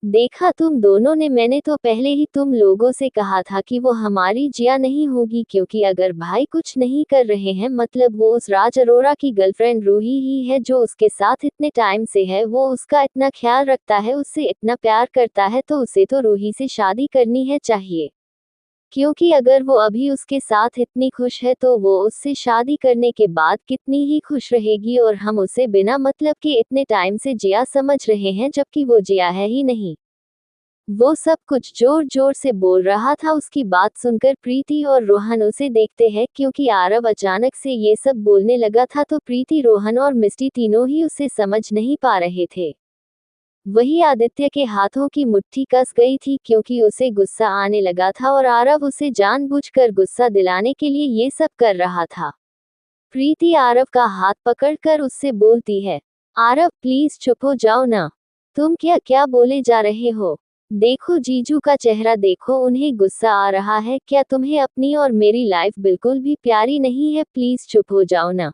देखा तुम दोनों ने, मैंने तो पहले ही तुम लोगों से कहा था कि वो हमारी जिया नहीं होगी, क्योंकि अगर भाई कुछ नहीं कर रहे हैं मतलब वो उस राज अरोरा की गर्लफ्रेंड रूही ही है जो उसके साथ इतने टाइम से है, वो उसका इतना ख्याल रखता है, उससे इतना प्यार करता है, तो उसे तो रूही से शादी करनी है चाहिए। क्योंकि अगर वो अभी उसके साथ इतनी खुश है तो वो उससे शादी करने के बाद कितनी ही खुश रहेगी, और हम उसे बिना मतलब के इतने टाइम से जिया समझ रहे हैं जबकि वो जिया है ही नहीं। वो सब कुछ जोर जोर से बोल रहा था। उसकी बात सुनकर प्रीति और रोहन उसे देखते हैं क्योंकि आरव अचानक से ये सब बोलने लगा था, तो प्रीति, रोहन और मिस्टी तीनों ही उसे समझ नहीं पा रहे थे। वही आदित्य के हाथों की मुट्ठी कस गई थी क्योंकि उसे गुस्सा आने लगा था और आरव उसे जानबूझकर गुस्सा दिलाने के लिए ये सब कर रहा था। प्रीति आरव का हाथ पकड़कर उससे बोलती है, आरव प्लीज चुप हो जाओ ना, तुम क्या क्या बोले जा रहे हो। देखो जीजू का चेहरा देखो, उन्हें गुस्सा आ रहा है। क्या तुम्हें अपनी और मेरी लाइफ बिल्कुल भी प्यारी नहीं है, प्लीज चुप हो जाओ ना।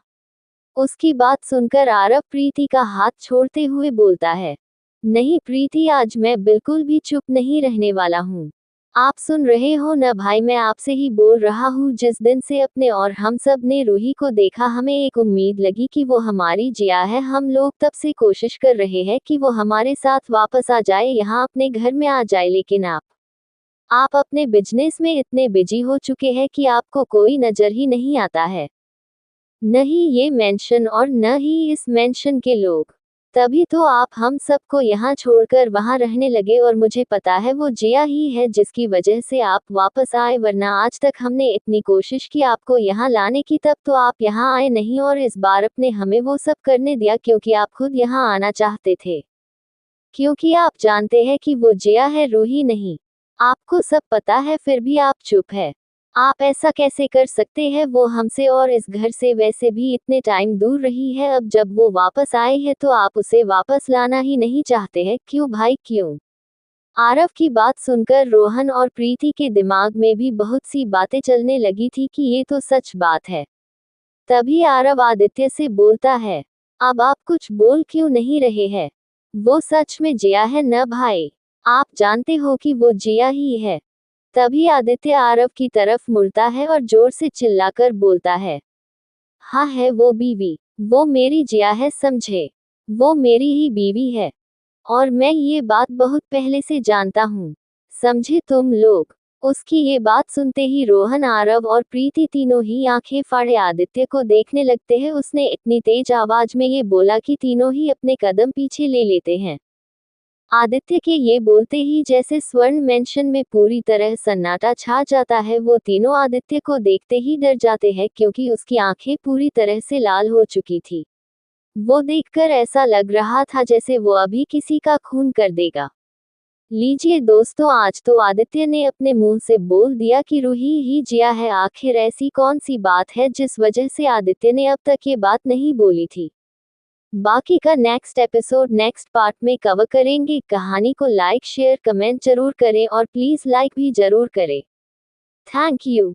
उसकी बात सुनकर आरव प्रीति का हाथ छोड़ते हुए बोलता है, नहीं प्रीति, आज मैं बिल्कुल भी चुप नहीं रहने वाला हूँ। आप सुन रहे हो ना भाई, मैं आपसे ही बोल रहा हूँ। जिस दिन से अपने और हम सब ने रूही को देखा, हमें एक उम्मीद लगी कि वो हमारी जिया है। हम लोग तब से कोशिश कर रहे हैं कि वो हमारे साथ वापस आ जाए, यहाँ अपने घर में आ जाए, लेकिन आप आप अपने बिजनेस में इतने बिजी हो चुके हैं कि आपको कोई नजर ही नहीं आता है। न ही ये मेंशन और न ही इस मेंशन के लोग। तभी तो आप हम सबको यहाँ छोड़कर वहाँ रहने लगे और मुझे पता है वो जिया ही है जिसकी वजह से आप वापस आए, वरना आज तक हमने इतनी कोशिश की आपको यहाँ लाने की, तब तो आप यहाँ आए नहीं और इस बार अपने हमें वो सब करने दिया क्योंकि आप खुद यहाँ आना चाहते थे। क्योंकि आप जानते हैं कि वो जिया है, रूही नहीं। आपको सब पता है फिर भी आप चुप है। आप ऐसा कैसे कर सकते हैं? वो हमसे और इस घर से वैसे भी इतने टाइम दूर रही है, अब जब वो वापस आए हैं तो आप उसे वापस लाना ही नहीं चाहते हैं? क्यों भाई क्यों? आरव की बात सुनकर रोहन और प्रीति के दिमाग में भी बहुत सी बातें चलने लगी थी कि ये तो सच बात है। तभी आरव आदित्य से बोलता है, अब आप कुछ बोल क्यों नहीं रहे हैं? वो सच में जिया है न भाई? आप जानते हो कि वो जिया ही है। तभी आदित्य आरव की तरफ मुड़ता है और जोर से चिल्लाकर बोलता है, हाँ है वो बीवी, वो मेरी जिया है, समझे? वो मेरी ही बीवी है और मैं ये बात बहुत पहले से जानता हूँ, समझे तुम लोग? उसकी ये बात सुनते ही रोहन, आरव और प्रीति तीनों ही आंखें फाड़े आदित्य को देखने लगते हैं। उसने इतनी तेज आवाज में ये बोला कि तीनों ही अपने कदम पीछे ले लेते हैं। आदित्य के ये बोलते ही जैसे स्वर्ण मेंशन में पूरी तरह सन्नाटा छा जाता है। वो तीनों आदित्य को देखते ही डर जाते हैं क्योंकि उसकी आंखें पूरी तरह से लाल हो चुकी थी। वो देखकर ऐसा लग रहा था जैसे वो अभी किसी का खून कर देगा। लीजिए दोस्तों, आज तो आदित्य ने अपने मुंह से बोल दिया कि रूही ही जिया है। आखिर ऐसी कौन सी बात है जिस वजह से आदित्य ने अब तक ये बात नहीं बोली थी? बाकी का नेक्स्ट एपिसोड नेक्स्ट पार्ट में कवर करेंगे। कहानी को लाइक शेयर कमेंट जरूर करें और प्लीज लाइक भी जरूर करें। Thank you.